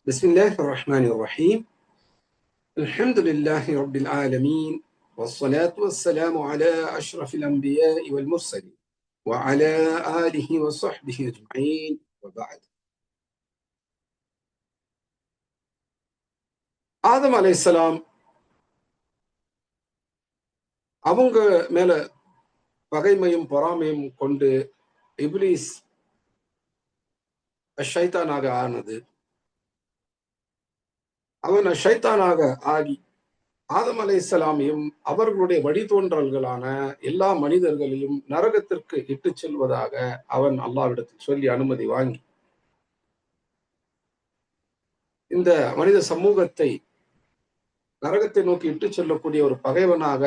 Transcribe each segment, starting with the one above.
بسم الله الرحمن الرحيم. الحمد لله رب العالمين، والصلاة والسلام على أشرف الأنبياء والمرسلين وعلى آله وصحبه أجمعين وبعد. ஆதம் அலைஹிஸ்ஸலாம் அவங்க மேல பகைமையும் பொறாமையும் கொண்டு இப்லீஸ் ஷைத்தானாக ஆனது. அவன் ஷைத்தானாக ஆகி ஆதம் அலைஹிஸ்ஸலாமையும் அவர்களுடைய வழித்தோன்றல்களான எல்லா மனிதர்களையும் நரகத்திற்கு இட்டு செல்வதாக அவன் அல்லாஹ்விடத்தில் சொல்லி அனுமதி வாங்கி இந்த மனித சமூகத்தை நரகத்தை நோக்கி இட்டு செல்லக்கூடிய ஒரு பகைவனாக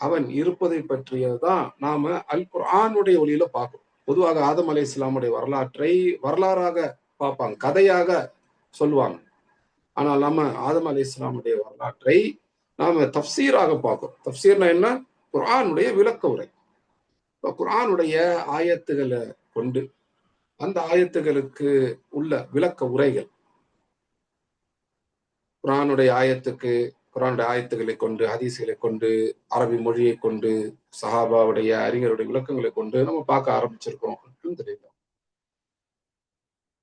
அவன் இருப்பதை பற்றியதுதான் நாம அல் குர்ஆனுடைய ஒளியில பார்க்கிறோம். பொதுவாக ஆதம் அலைஹிஸ்ஸலாமுடைய வரலாற்றை வரலாறாக பார்ப்பாங்க, கதையாக சொல்லுவாங்க. ஆனால் நாம ஆதம் அலைஹிஸ்ஸலாமுடைய வரலாற்றை நாம தஃப்சீராக பார்க்கிறோம். தஃப்சீர்னா என்ன? குர்ஆனுடைய விளக்க உரை. குர்ஆனுடைய ஆயத்துகளை கொண்டு அந்த ஆயத்துகளுக்கு உள்ள விளக்க உரைகள், குர்ஆனுடைய ஆயத்துகளை கொண்டு, ஹதீஸ்களை கொண்டு, அரபி மொழியை கொண்டு, சஹாபாவுடைய அறிஞருடைய விளக்கங்களை கொண்டு நம்ம பார்க்க ஆரம்பிச்சிருக்கோம்.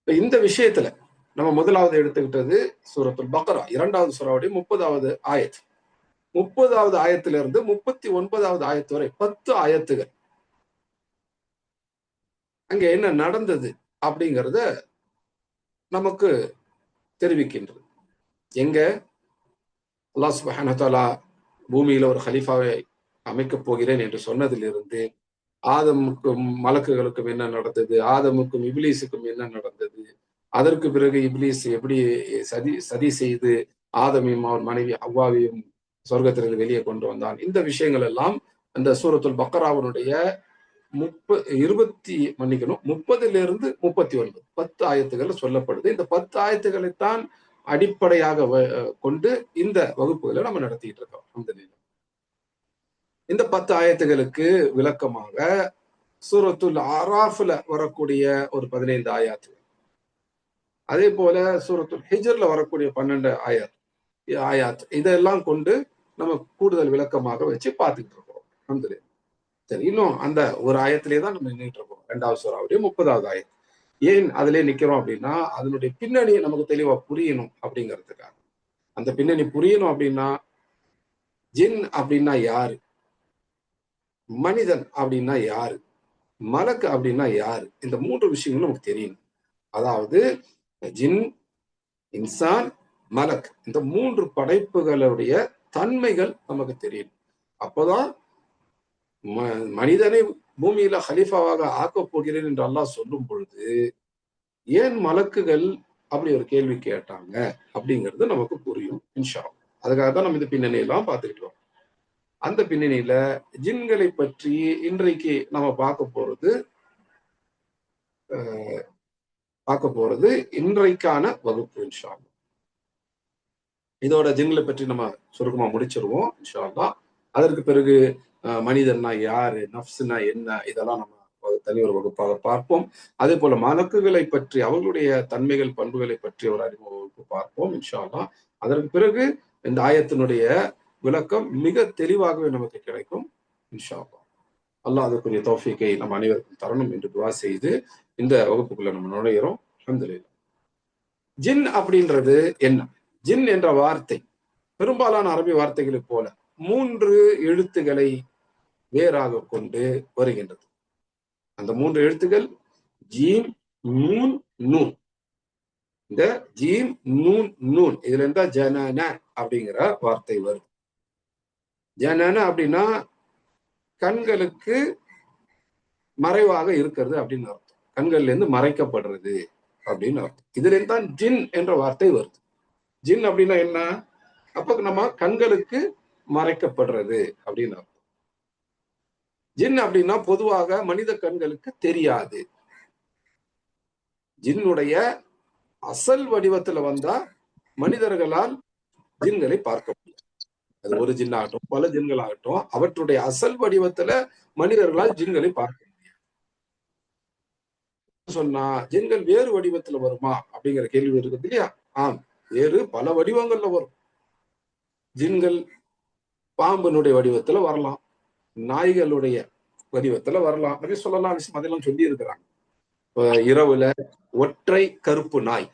இந்த விஷயத்துல நம்ம முதலாவது எடுத்துக்கிட்டது சூரத்துல் பக்ரா, 2வது சூராவுடைய 30வது ஆயத். 30வது ஆயத்திலிருந்து 39வது ஆயத்து வரை 10 ஆயத்துகள் அங்க என்ன நடந்தது அப்படிங்கிறத நமக்கு தெரிவிக்கின்றது. எங்க அல்லாஹ் சுப்ஹானஹு வ தஆலா பூமியில ஒரு ஹலீஃபாவை அமைக்கப் போகிறேன் என்று சொன்னதிலிருந்து ஆதமுக்கும் மலக்குகளுக்கும் என்ன நடந்தது, ஆதமுக்கும் இப்லீஸுக்கும் என்ன நடந்தது, அதற்கு பிறகு இப்லீஸ் எப்படி சதி செய்து ஆதமையும் அவர் மனைவி ஹவ்வாவையும் சொர்க்கத்திலிருந்து வெளியே கொண்டு வந்தான், இந்த விஷயங்கள் எல்லாம் அந்த சூரத்துல் பக்ராவுடைய 30லிருந்து 39 10 ஆயத்துகள் சொல்லப்படுது. இந்த 10 ஆயத்துகளைத்தான் அடிப்படையாக கொண்டு இந்த வகுப்புகளை நம்ம நடத்திட்டு இருக்கோம். இந்த 10 ஆயத்துகளுக்கு விளக்கமாக சூரத்துல் ஆராஃப்ல வரக்கூடிய ஒரு 15 ஆயாத்து, அதே போல சூரத்துல் ஹிஜ்ர்ல வரக்கூடிய 12 ஆயாத் இதெல்லாம் கொண்டு நம்ம கூடுதல் விளக்கமாக வச்சு பார்த்துட்டு இருக்கோம். சரி, இன்னும் அந்த ஒரு ஆயத்திலே தான் நம்ம நின்றுட்டு இருக்கோம். 2வது சூராவுடைய 30வது ஆயத். ஏன் அதிலே நிக்கிறோம் அப்படின்னா, அதனுடைய பின்னணி நமக்கு தெளிவா புரியணும் அப்படிங்கிறதுக்காக. அந்த பின்னணி புரியணும் அப்படின்னா, ஜின் அப்படின்னா யாரு, மனிதன் அப்படின்னா யாரு, மலக்கு அப்படின்னா யாரு, இந்த 3 விஷயங்களும் நமக்கு தெரியணும். அதாவது ஜின், இன்சான், மலக், இந்த 3 படைப்புகளுடைய தன்மைகள் நமக்கு தெரியணும். அப்போதான் மனிதனை பூமியில ஹலீஃபாவாக ஆக்கப் போகிறேன் என்று அல்லாஹ் சொல்லும் பொழுது ஏன் மலக்குகள் அப்படி ஒரு கேள்வி கேட்டாங்க அப்படிங்கிறது நமக்கு புரியும் இன்ஷா அல்லாஹ். அதுக்காக தான் நம்ம இந்த பின்னணியெல்லாம் பார்த்துக்கிட்டோம். அந்த பின்னணியில ஜின்களை பற்றி இன்றைக்கு நம்ம பார்க்க போறது இன்றைக்கான வகுப்பு இன்ஷா அல்லாஹ். இதோட ஜின்களை பற்றி நம்ம சுருக்கமா முடிச்சிருவோம் இன்ஷா அல்லாஹ். அதற்கு பிறகு மனிதன்னா யாரு, நஃப்ஸ்னா என்ன, இதெல்லாம் நம்ம தனி ஒரு வகுப்பாக பார்ப்போம். அதே போல மலக்குகளை பற்றி அவர்களுடைய தன்மைகள், பண்புகளை பற்றி ஒரு அறிமுக வகுப்பு பார்ப்போம் இன்ஷா அல்லாஹ். அதற்கு பிறகு இந்த ஆயத்தினுடைய விளக்கம் மிக தெளிவாகவே நமக்கு கிடைக்கும் இன்ஷா அல்லாஹ். அல்லாஹ் அதுக்குரிய தௌஃபீக்கை நம்ம அனைவருக்கும் தரணும் என்று துஆ செய்து இந்த வகுப்புக்குள்ள நம்ம நுழைகிறோம். அல்ஹம்துலில்லாஹ். ஜின் அப்படின்றது என்ன? ஜின் என்ற வார்த்தை பெரும்பாலான அரபி வார்த்தைகளைப் போல 3 எழுத்துக்களை வேறாக கொண்டு வருகின்றது. அந்த 3 எழுத்துக்கள் ஜீம், நூன், நூன். இந்த ஜீம், நூன், நூன் இதுல இருந்தா ஜனன அப்படிங்கிற வார்த்தை வருது. ஜனன அப்படின்னா கண்களுக்கு மறைவாக இருக்கிறது அப்படின்னு அர்த்தம். கண்கள்ல இருந்து மறைக்கப்படுறது அப்படின்னு அர்த்தம். இதுல இருந்து தான் ஜின் என்ற வார்த்தை வருது. ஜின் அப்படின்னா என்ன? அப்ப நம்ம கண்களுக்கு மறைக்கப்படுறது அப்படின்னு அர்த்தம். ஜின் அப்படின்னா பொதுவாக மனித கண்களுக்கு தெரியாது. ஜின்னுடைய அசல் வடிவத்துல வந்தா மனிதர்களால் ஜின்களை பார்க்க முடியும். அது ஒரு ஜின் ஆகட்டும், பல ஜின்கள் ஆகட்டும், அவற்றுடைய அசல் வடிவத்துல மனிதர்களால் ஜின்களை பார்க்க முடியும். சொன்னா ஜின்கள் வேறு வடிவத்துல வருமா அப்படிங்கிற கேள்வி இருக்குது இல்லையா? ஆம், வேறு பல வடிவங்கள்ல வரும். ஜின்கள் பாம்பினுடைய வடிவத்துல வரலாம், நாய்களுடைய வடிவத்துல வரலாம். அப்படி சொல்லலாம், அதெல்லாம் சொல்லி இருக்கிறாங்க. இரவுல ஒற்றை கருப்பு நாய்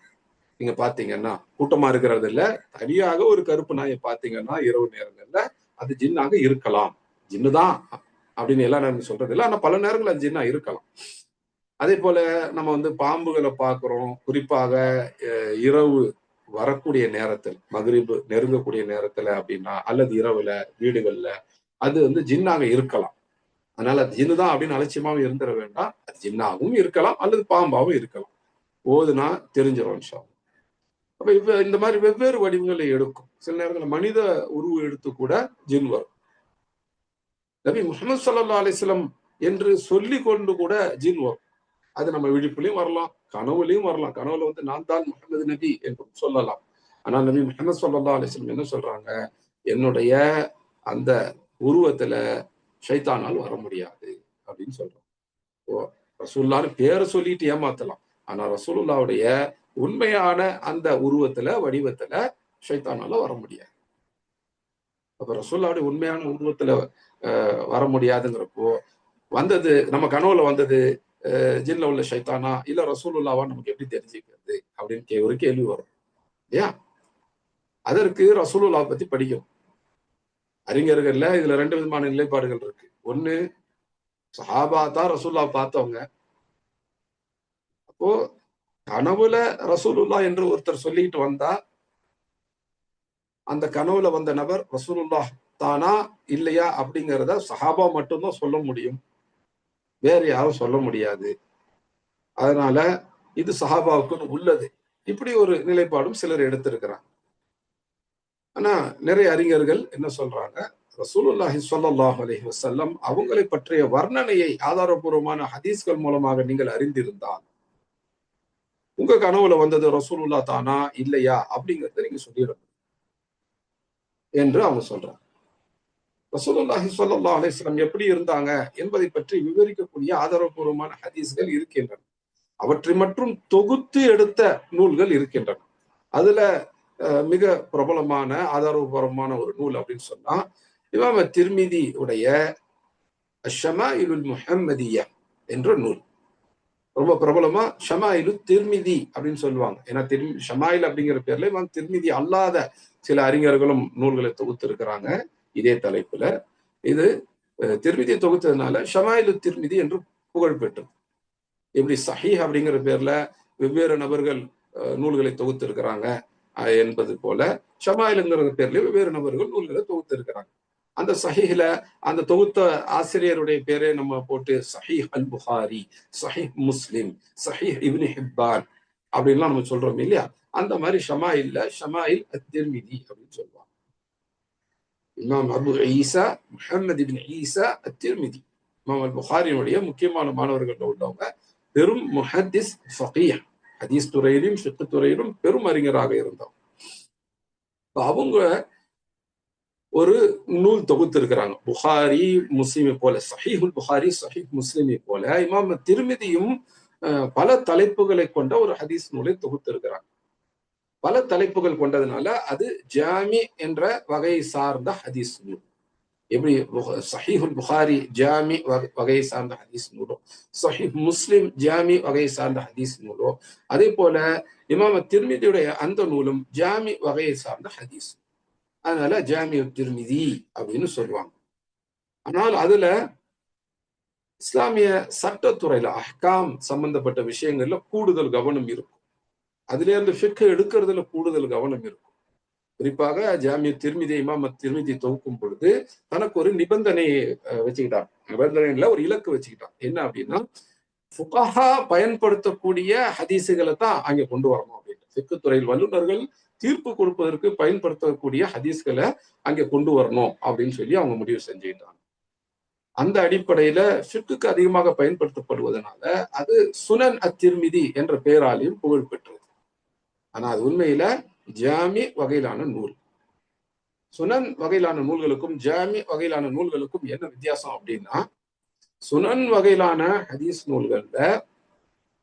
நீங்க பாத்தீங்கன்னா கூட்டமா இருக்கிறது இல்ல, தனியாக ஒரு கருப்பு நாயை பாத்தீங்கன்னா இரவு நேரங்கள்ல அது ஜின்னாக இருக்கலாம். ஜின்னுதான் அப்படின்னு எல்லா நேரம் சொல்றது இல்லை, ஆனா பல நேரங்கள் அது ஜின்னா இருக்கலாம். அதே போல நம்ம பாம்புகளை பார்க்கிறோம், குறிப்பாக இரவு வரக்கூடிய நேரத்தில், மகரிப் நெருங்கக்கூடிய நேரத்துல அப்படின்னா, அல்லது இரவுல வீடுகள்ல அது ஜின்னாக இருக்கலாம். அதனால அது ஜின்னு தான் அப்படின்னு அலட்சியமாவும் இருந்துட வேண்டாம். அது ஜின்னாகவும் இருக்கலாம் அல்லது பாம்பாவும் இருக்கலாம். ஓதுனா தெரிஞ்சிடும். அப்ப இப்ப இந்த மாதிரி வெவ்வேறு வடிவங்களை எடுக்கும். சில நேரங்களில் மனித உருவு எடுத்து கூட ஜின் வரும். நபி முஹம்மது ஸல்லல்லாஹு அலைஹி வஸல்லம் என்று சொல்லி கொண்டு கூட ஜின் வரும். அது நம்ம விழிப்புலையும் வரலாம், கனவுலையும் வரலாம். கனவுல நான் தான் முஹம்மது நபி என்று சொல்லலாம். ஆனா நபி முஹம்மது ஸல்லல்லாஹு அலைஹி வஸல்லம் என்ன சொல்றாங்க? என்னுடைய அந்த உருவத்துல ஷைத்தானால் வர முடியாது அப்படின்னு சொல்றாங்க. ரசூலுல்லாஹ்னு பேரை சொல்லிட்டு ஏமாத்தலாம், ஆனா ரசூலுல்லாஹ்வுடைய உண்மையான அந்த உருவத்துல வடிவத்துல ஷைத்தானால வர முடியாது. அப்ப ரசூலுல்லாஹ்வுடைய உண்மையான உருவத்துல வர முடியாதுங்கிறப்போ வந்தது நம்ம கனவுல வந்தது ஜின்ல உள்ள ஷைத்தானா இல்ல ரசூலுல்லாவா நமக்கு எப்படி தெரிஞ்சுக்கிறது அப்படின்னு ஒரு கேள்வி வரும் இல்லையா? அதற்கு ரசூலுல்லாஹ் பத்தி படிக்கும். அறிஞர்கள்ல இதுல 2 விதமான நிலைப்பாடுகள் இருக்கு. ஒண்ணு, சஹாபா தான் ரசூலுல்லாஹ் பார்த்தவங்க. அப்போ கனவுல ரசூலுல்லாஹ் என்று ஒருத்தர் சொல்லிட்டு வந்தா அந்த கனவுல வந்த நபர் ரசூலுல்லாஹ் தானா இல்லையா அப்படிங்கிறத சஹாபா மட்டும்தான் சொல்ல முடியும், வேற யாரும் சொல்ல முடியாது. அதனால இது சஹாபாவுக்கு உள்ளது. இப்படி ஒரு நிலைப்பாடும் சிலர் எடுத்திருக்கிறாங்க. ஆனா நிறைய அறிஞர்கள் என்ன சொல்றாங்க? ரசூலுல்லாஹி ஸல்லல்லாஹு அலைஹி வஸல்லம் அவங்களை பற்றிய வர்ணனையை ஆதாரபூர்வமான ஹதீஸ்கள் மூலமாக நீங்கள் அறிந்திருந்தால் உங்க கனவுல வந்தது ரசூலுல்லாஹ் தானா இல்லையா அப்படிங்கறத நீங்க சொல்லிடணும் என்று அவங்க சொல்றாங்க. ரசூலுல்லாஹி ஸல்லல்லாஹு அலைஹி வஸல்லம் எப்படி இருந்தாங்க என்பதை பற்றி விவரிக்கக்கூடிய ஆதாரபூர்வமான ஹதீஸ்கள் இருக்கின்றன. அவற்றை மட்டும் தொகுத்து எடுத்த நூல்கள் இருக்கின்றன. அதுல மிக பிரபலமான ஆதாரபூர்வமான ஒரு நூல் அப்படின்னு சொன்னா இமாம் திர்மிதி உடைய ஷமாயிலுல் முஹம்மதிய்யா என்ற நூல். ரொம்ப பிரபலமா ஷமாயிலு திர்மிதி அப்படின்னு சொல்லுவாங்க. ஏன்னா ஷமாயில் அப்படிங்கிற பேர்ல இமாம் திர்மிதி அல்லாத சில அறிஞர்களும் நூல்களை தொகுத்து இருக்கிறாங்க இதே தலைப்புல. இது திர்மிதி தொகுத்ததுனால ஷமாயிலு திர்மிதி என்று புகழ் பெற்றது. எப்படி சஹீஹ் அப்படிங்கிற பேர்ல வெவ்வேறு நபர்கள் நூல்களை தொகுத்து இருக்கிறாங்க என்பது போல ஷமாயிலுங்கிற பேர்ல வெவ்வேறு நபர்கள் நூல்களை தொகுத்து இருக்கிறாங்க. அந்த சஹீஹ்ல அந்த தொகுத்த ஆசிரியருடைய பேரே நம்ம போட்டு சஹீஹ் அல் புகாரி, சஹீஹ் முஸ்லிம், சஹீஹ் இப்னு ஹிப்பான் அப்படின்லாம் நம்ம சொல்றோம் இல்லையா? அந்த மாதிரி ஷமாயில்ல ஷமாயில் அத்-திர்மிதி அப்படின்னு சொல்லுவாங்க. இமாம் அபு ஈசா முஹம்மது இப்னு ஈசா அத்-திர்மிதி இமாம் அல் புகாரியினுடைய முக்கியமான மாணவர்கள் உள்ளவங்க, பெரும் முஹத்திஸ் ஃபகீஹ், ஹதீஸ் துறையிலும் ஃபிக்ஹ் துறையிலும் பெரும் அறிஞராக இருந்தவங்க. அவங்க ஒரு நூல் தொகுத்து இருக்கிறாங்க. புகாரி முஸ்லிமை போல சஹீஹுல் புகாரி சஹீஹ் முஸ்லிமை போல இமாம் திர்மிதியும் பல தலைப்புகளை கொண்ட ஒரு ஹதீஸ் நூலை தொகுத்து இருக்கிறாங்க. பல தலைப்புகள் கொண்டதுனால அது ஜாமி என்ற வகையை சார்ந்த ஹதீஸ் நூல். எப்படி சஹீஹுல் புகாரி ஜாமி வகையை சார்ந்த ஹதீஸ் நூலோ, சஹீஹ் முஸ்லிம் ஜாமி வகையை சார்ந்த ஹதீஸ் நூலோ, அதே போல இமாம் திர்மிதியுடைய அந்த நூலும் ஜாமி வகையை சார்ந்த ஹதீஸ். அதனால ஜாமியு திர்மிதி அப்படின்னு சொல்லுவாங்க. ஆனால் அதுல இஸ்லாமிய சட்டத்துறையில அஹ்காம் சம்பந்தப்பட்ட விஷயங்கள்ல கூடுதல் கவனம் இருக்கும். அதுல இருந்து ஃபிக்ஹ் எடுக்கிறதுல கூடுதல் கவனம் இருக்கும். குறிப்பாக ஜாமியு திர்மிதி இமாம் திர்மிதி தொகுக்கும் பொழுது தனக்கு ஒரு நிபந்தனையை வச்சுக்கிட்டான். நிபந்தனையில ஒரு இலக்கு வச்சுக்கிட்டான். என்ன அப்படின்னா, ஃபுகஹா பயன்படுத்தக்கூடிய ஹதீஸுகளை தான் அங்கே கொண்டு வரணும் அப்படின்னு. ஃபிக்ஹ் துறையில் வல்லுநர்கள் தீர்ப்பு கொடுப்பதற்கு பயன்படுத்தக்கூடிய ஹதீஸ்களை அங்கே கொண்டு வரணும் அப்படின்னு சொல்லி அவங்க முடிவு செஞ்சுக்கிட்டாங்க. அந்த அடிப்படையில ஃபிக்ஹுக்கு அதிகமாக பயன்படுத்தப்படுவதனால அது சுனன் அத்-திர்மிதி என்ற பெயராலையும் புகழ் பெற்றது. ஆனா அது உண்மையில ஜாமி வகையிலான நூல். சுனன் வகையிலான நூல்களுக்கும் ஜாமி வகையிலான நூல்களுக்கும் என்ன வித்தியாசம் அப்படின்னா, சுனன் வகையிலான ஹதீஸ் நூல்கள்ல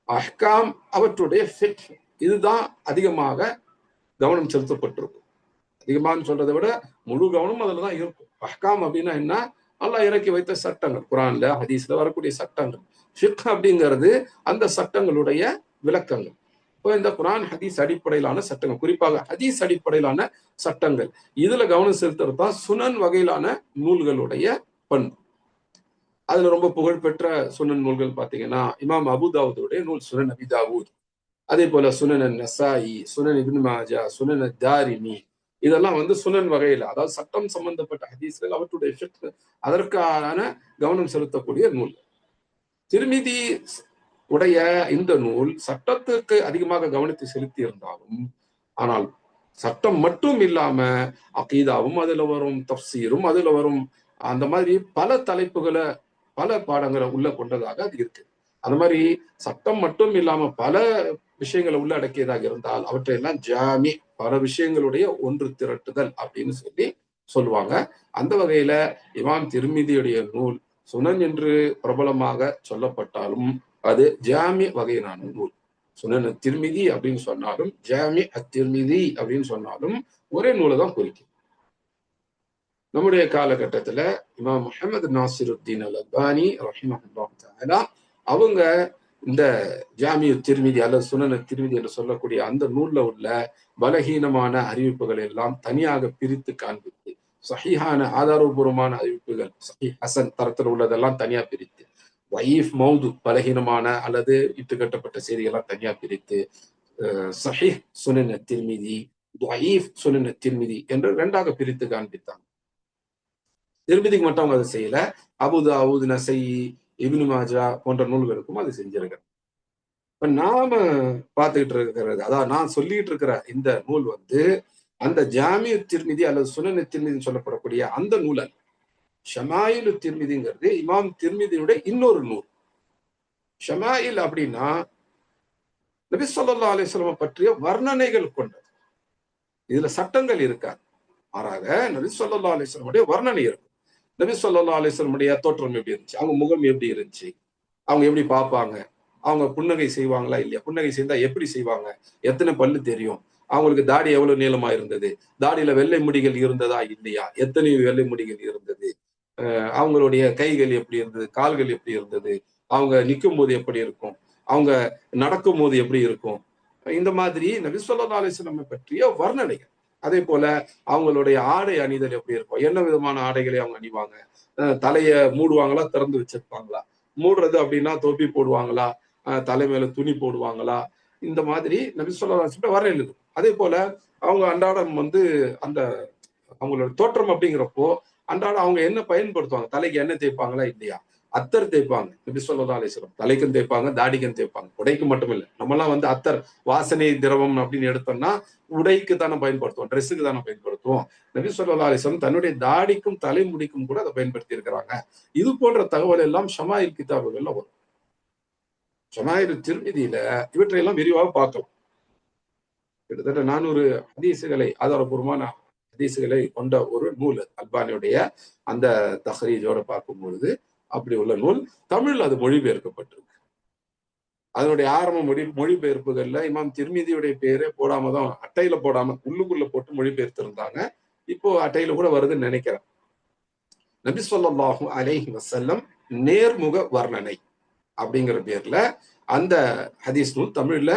அஹ்காம் அவற்றுடைய ஃபிக் இதுதான் அதிகமாக கவனம் செலுத்தப்பட்டிருக்கும். அதிகமானு சொல்றதை விட முழு கவனம் அதுலதான் இருக்கும். அஹ்காம் அப்படின்னா என்ன? அல்லாஹ் இறக்கி வைத்த சட்டங்கள், குரான்ல ஹதீஸ்ல வரக்கூடிய சட்டங்கள். ஃபிக் அப்படிங்கிறது அந்த சட்டங்களுடைய விளக்கங்கள். இப்போ இந்த குரான் ஹதீஸ் அடிப்படையிலான சட்டங்கள், குறிப்பாக ஹதீஸ் அடிப்படையிலான சட்டங்கள், இதுல கவனம் செலுத்துறது தான் சுனன் வகையிலான நூல்களுடைய பண்பு. அதுல ரொம்ப புகழ்பெற்ற சுனன் நூல்கள் பாத்தீங்கன்னா இமாம் அபுதாவுடைய நூல் சுனன் அபி தாவூத், அதே போல சுனன் நசாயி, சுனன் இப்னு மாஜா, சுனன் தாரிமி, இதெல்லாம் சுனன் வகையில, அதாவது சட்டம் சம்பந்தப்பட்ட ஹதீஸ்கள், அவற்றுடைய ஃபிக்ஹ் அதற்கான கவனம் செலுத்தக்கூடிய நூல். திர்மிதி உடைய இந்த நூல் சட்டத்துக்கு அதிகமாக கவனத்தை செலுத்தி இருந்தாலும், ஆனால் சட்டம் மட்டும் இல்லாம அகீதாவும் அதுல வரும், தஃப்சீரும் அதுல வரும், அந்த மாதிரி பல தலைப்புகளை பல பாடங்களை உள்ள கொண்டதாக அது இருக்கு. அந்த மாதிரி சட்டம் மட்டும் இல்லாம பல விஷயங்களை உள்ளடக்கியதாக இருந்தால் அவற்றையெல்லாம் ஜாமி, பல விஷயங்களுடைய ஒன்று திரட்டுதல் அப்படின்னு சொல்லுவாங்க. அந்த வகையில இமாம் திர்மிதியுடைய நூல் சுனன் என்று பிரபலமாக சொல்லப்பட்டாலும் அது ஜாமி வகையிலான நூல். சுனன் திர்மிதி அப்படின்னு சொன்னாலும் ஜாமி அத்திர்மிதி அப்படின்னு சொன்னாலும் ஒரே நூலை தான் குறிக்கும். நம்முடைய காலகட்டத்துல இமாம் முஹம்மது நாசிருத்தீன் அல் அல்பானி ரஹிமஹுல்லாஹு தஆலா அவங்க இந்த ஜாமியு திர்மிதி அல்லது சுனன் திர்மிதி என்று சொல்லக்கூடிய அந்த நூல்ல உள்ள பலகீனமான அறிவிப்புகள் எல்லாம் தனியாக பிரித்து காண்பித்து, சஹீஹான ஆதாரபூர்வமான அறிவிப்புகள் சஹீஹ் ஹசன் தரத்தில் உள்ளதெல்லாம் தனியா பிரித்து, வயீஃப் மௌது பலகீனமான அல்லது இட்டுக்கட்டப்பட்ட செய்திகள்லாம் தனியா பிரித்து, சஹீஹ் சுனன் திர்மிதி, வயீஃப் சுனன் திர்மிதி என்று இரண்டாக பிரித்து காண்பித்தாங்க. திருமதிக்கு மட்டும் அவங்க அதை செய்யல, அபுதாவூத், நசஈ, இப்னு மாஜா போன்ற நூல்களுக்கும் அது செஞ்சிருக்க. இப்ப நாம பார்த்துக்கிட்டு இருக்கிறது, அதாவது நான் சொல்லிட்டு இருக்கிற இந்த நூல் அந்த ஜாமியு திர்மிதி அல்லது சுனன் திர்மிதி சொல்லப்படக்கூடிய அந்த நூல் அல்ல. ஷமாயிலு திர்மிதிங்கிறது இமாம் திர்மிதியுடைய இன்னொரு நூல். ஷமாயில் அப்படின்னா நபி ஸல்லல்லாஹு அலைஹி வஸல்லம் பற்றிய வர்ணனைகள் கொண்டது. இதுல சட்டங்கள் இருக்காது, மாறாக நபி ஸல்லல்லாஹு அலைஹி வஸல்லம் வர்ணனை இருக்கும். நபி ஸல்லல்லாஹு அலைஹி வஸல்லம் தோற்றம் எப்படி இருந்துச்சு, அவங்க முகம் எப்படி இருந்துச்சு, அவங்க எப்படி பார்ப்பாங்க, அவங்க புன்னகை செய்வாங்களா இல்லையா, புன்னகை செய்தா எப்படி செய்வாங்க, எத்தனை பல்லு தெரியும், அவங்களுக்கு தாடி எவ்வளவு நீளமா இருந்தது, தாடியில வெள்ளை முடிகள் இருந்ததா இல்லையா, எத்தனை வெள்ளை முடிகள் இருந்தது, அவங்களுடைய கைகள் எப்படி இருந்தது, கால்கள் எப்படி இருந்தது, அவங்க நிற்கும் போது எப்படி இருக்கும், அவங்க நடக்கும் போது எப்படி இருக்கும், இந்த மாதிரி நபி ஸல்லல்லாஹு அலைஹி வஸல்லம் பற்றிய வர்ணனைகள். அதே போல அவங்களுடைய ஆடை அணிதல் எப்படி இருக்கும், என்ன விதமான ஆடைகளை அவங்க அணிவாங்க, தலைய மூடுவாங்களா திறந்து வச்சிருப்பாங்களா, மூடுறது அப்படின்னா தொப்பி போடுவாங்களா, தலை மேல துணி போடுவாங்களா, இந்த மாதிரி நபி ஸல்லல்லாஹு அலைஹி வஸல்லம் வர்ணனை இருக்கும். அதே போல அவங்க அன்றாடம் அந்த அவங்களோட தோற்றம் அப்படிங்கிறப்போ அன்றாடம் அவங்க என்ன பயன்படுத்துவாங்க, தலைக்கு எண்ணெய் தேய்ப்பாங்களா இல்லையா, அத்தர் தேய்ப்பாங்க நபி ஸல்லல்லாஹு அலைஹி வஸல்லம், தலைக்கும் தேய்ப்பாங்க, தாடிக்கும் தேய்ப்பாங்க, உடைக்கு மட்டும் இல்லை. நம்மலாம் அத்தர் வாசனை திரவம் அப்படின்னு எடுத்தோம்னா உடைக்கு தானே பயன்படுத்துவோம், ட்ரெஸ்ஸுக்கு தானே பயன்படுத்துவோம். நபி ஸல்லல்லாஹு அலைஹி வஸல்லம் தன்னுடைய தாடிக்கும் தலைமுடிக்கும் கூட அதை பயன்படுத்தி இருக்கிறாங்க. இது போன்ற தகவல் எல்லாம் ஷமாயில் கிதாபுகள்ல வரும். ஷமாயில் திர்மிதியில இவற்றையெல்லாம் விரிவாக பார்க்கலாம். கிட்டத்தட்ட 400 ஹதீசுகளை, ஆதாரபூர்வமான ஹதீசுகளை கொண்ட ஒரு நூல் அல்பானியுடைய அந்த தஹ்ரீஜோட பார்க்கும் பொழுது அப்படி உள்ள நூல். தமிழ் அது மொழிபெயர்க்கப்பட்டிருக்கு. அதனுடைய ஆரம்ப மொழிபெயர்ப்புகள்ல இமாம் திர்மிதியுடைய பேரே போடாம தான், அட்டையில போடாம உள்ளுக்குள்ள போட்டு மொழிபெயர்த்து இருந்தாங்க. இப்போ அட்டையில கூட வருதுன்னு நினைக்கிறேன். நபி ஸல்லல்லாஹு அலைஹி வஸல்லம் நேர்முக வர்ணனை அப்படிங்கிற பேர்ல அந்த ஹதீஸ் நூல் தமிழ்ல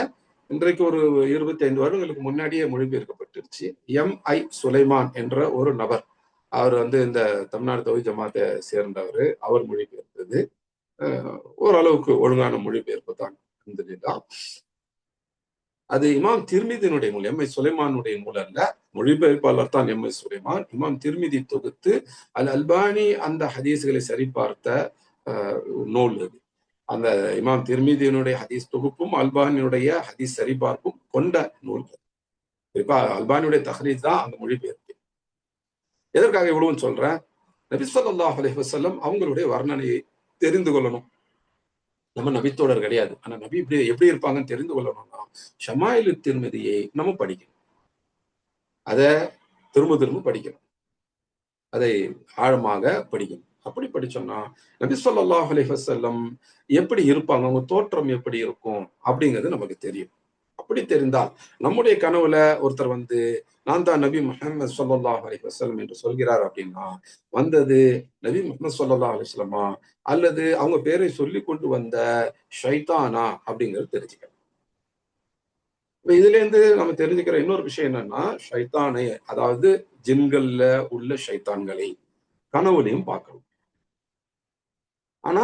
இன்றைக்கு ஒரு 25 வருடங்களுக்கு முன்னாடியே மொழிபெயர்க்கப்பட்டுருச்சு. M.I. சுலைமான் என்ற ஒரு நபர், அவர் இந்த தமிழ்நாடு தௌஹீத் ஜமாத்தை சேர்ந்தவர், அவர் மொழிபெயர்த்தது. ஓரளவுக்கு ஒழுங்கான மொழிபெயர்ப்பு தான். அது இமாம் திர்மிதியினுடைய நூல், M.I. சுலைமானுடைய நூல் அல்ல. மொழிபெயர்ப்பாளர் தான் M.I. சுலைமான். இமாம் திர்மிதி தொகுத்து அல் அல்பானி அந்த ஹதீஸ்களை சரிபார்த்த நூல் அது. அந்த இமாம் திர்மிதியினுடைய ஹதீஸ் தொகுப்பும் அல்பானியுடைய ஹதீஸ் சரிபார்ப்பும் கொண்ட நூல். குறிப்பா அல்பானியுடைய தஹ்ரீஜ் தான் அந்த மொழிபெயர்ப்பு. எதற்காக இவ்வளவு சொல்றேன், நபி ஸல்லல்லாஹு அலைஹி வஸல்லம் அவங்களுடைய வர்ணனையை தெரிந்து கொள்ளணும். நம்ம நபித்தோடர் கிடையாது, ஆனா நபி இப்படி எப்படி இருப்பாங்கன்னு தெரிந்து கொள்ளணும்னா ஷமாயிலு திர்மிதியை நம்ம படிக்கணும். அதை திரும்ப திரும்ப படிக்கணும், அதை ஆழமாக படிக்கணும். அப்படி படிச்சோம்னா நபி ஸல்லல்லாஹு அலைஹி வஸல்லம் எப்படி இருப்பாங்க, அவங்க தோற்றம் எப்படி இருக்கும் அப்படிங்கிறது நமக்கு தெரியும். அப்படி தெரிந்தால் நம்முடைய கனவுல ஒருத்தர் வந்து நான் தான் நபி முஹம்மது ஸல்லல்லாஹு அலைஹி வஸல்லம் என்று சொல்கிறார் அப்படின்னா, வந்தது நபி முஹம்மது ஸல்லல்லாஹு அலைஹி வஸல்லமா அல்லது அவங்க பேரை சொல்லி கொண்டு வந்த ஷைத்தானா அப்படிங்கிறது தெரிஞ்சுக்கலாம். இப்ப இதுல இருந்து நம்ம தெரிஞ்சுக்கிற இன்னொரு விஷயம் என்னன்னா, ஷைத்தானை அதாவது ஜின்கள்ல உள்ள ஷைத்தான்களை கனவுலையும் பார்க்கணும். ஆனா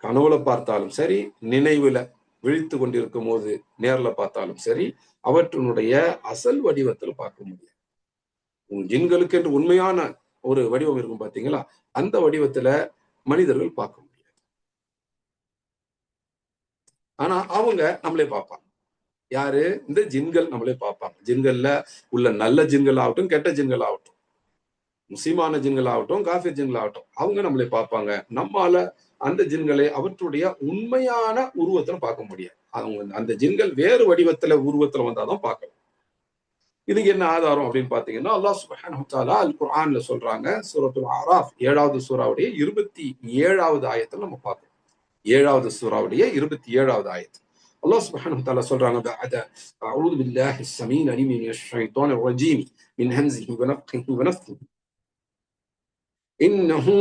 கனவுல பார்த்தாலும் சரி, நினைவுல விழித்து கொண்டிருக்கும் போது நேர்ல பார்த்தாலும் சரி, அவற்றினுடைய அசல் வடிவத்தில் பார்க்க முடியாது. ஜின்களுக்கு என்று உண்மையான ஒரு வடிவம் இருக்கும் பாத்தீங்களா, அந்த வடிவத்துல மனிதர்கள் பார்க்க முடியாது. ஆனா அவங்க நம்மளே பார்ப்பாங்க. யாரு? இந்த ஜின்கள் நம்மளே பார்ப்பாங்க. ஜின்கள்ல உள்ள நல்ல ஜின்கள் ஆகட்டும், கெட்ட ஜின்கள் ஆகட்டும், முஸ்லிமான ஜின்கள் ஆகட்டும், காஃபிர் ஜின்கள் ஆகட்டும், அவங்க நம்மளை பார்ப்பாங்க. நம்மால அந்த ஜின்களை அவற்றுடைய உண்மையான உருவத்துல பார்க்க முடியாது. அவங்க அந்த ஜின்கள் வேறு வடிவத்துல உருவத்துல வந்தாதான் பார்க்கலாம். இதுக்கு என்ன ஆதாரம் அப்படின்னு பாத்தீங்கன்னா, அல்லாஹ் சுப்ஹானஹு வ தஆலா அல் குர்ஆன்ல சொல்றாங்க. சூரத்துல் அராஃப் 7வது சூராவுடைய 27வது ஆயத்துல நம்ம பார்க்கிறோம். 7வது சூராவுடைய 27வது ஆயத். அல்லாஹ் சுப்ஹானஹு வ தஆலா சொல்றாங்க, பஅத அஊது பில்லாஹி ஸமீஇல் அலீம் மினஷ் ஷைத்தானிர் ரஜீம் மின் ஹம்ஸிஹி வ நஃப்ஹிஹி வ நஃப்ஸிஹி இன்னஹு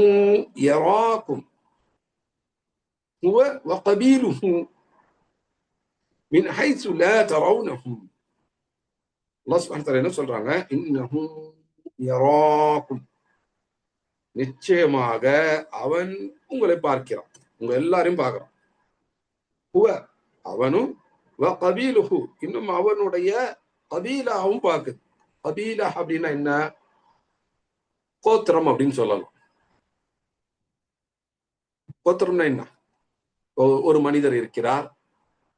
யராக்கும் ஹுவ வ கபீலுஹு மின் ஹைஸு லா தரவுனஹும். அல்லாஹ் சுப்ஹானஹு வ தஆலா என்ன சொல்றாங்க? இன்னஹு யராக்கும், நிச்சயமாக அவன் உங்களை பார்க்கிறான், உங்க எல்லாரையும் பார்க்கிறான். ஹுவ, அவனும், வ கபீலுஹு, இன்னும் அவனுடைய கபீலாவும் பார்க்குது. கபீலா அப்படின்னா என்ன? கோத்திரம் அப்படின்னு சொல்லலாம். கோத்திரம்னா என்ன? ஒரு மனிதர் இருக்கிறார்,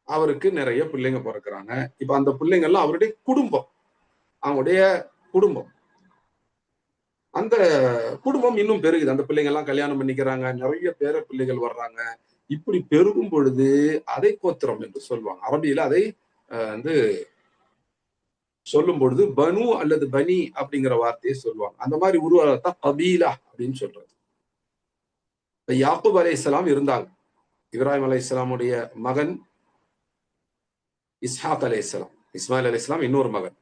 அவருக்கு நிறைய பிள்ளைங்க பிறக்கிறாங்க. இப்ப அந்த பிள்ளைங்க எல்லாம் அவருடைய குடும்பம், அவங்களுடைய குடும்பம். அந்த குடும்பம் இன்னும் பெருகுது. அந்த பிள்ளைங்க எல்லாம் கல்யாணம் பண்ணிக்கிறாங்க, நிறைய பேர பிள்ளைகள் வர்றாங்க. இப்படி பெருகும் பொழுது அதை கோத்திரம் என்று சொல்லுவாங்க. அரபியில அதை வந்து சொல்லும் பொழுது பனு அல்லது பனி அப்படிங்கிற வார்த்தையை சொல்லுவாங்க. அந்த மாதிரி உருவாகத்தான் கபீலா அப்படின்னு சொல்றது. யாக்கூப் அலைஹிஸ்ஸலாம் இருந்தாங்க. இப்ராஹிம் அலைஹிஸ்ஸலாமுடைய மகன் இஸ்ஹாக் அலைஹிஸ்ஸலாம். இஸ்மாயில் அலைஹிஸ்ஸலாம் இன்னொரு மகன்.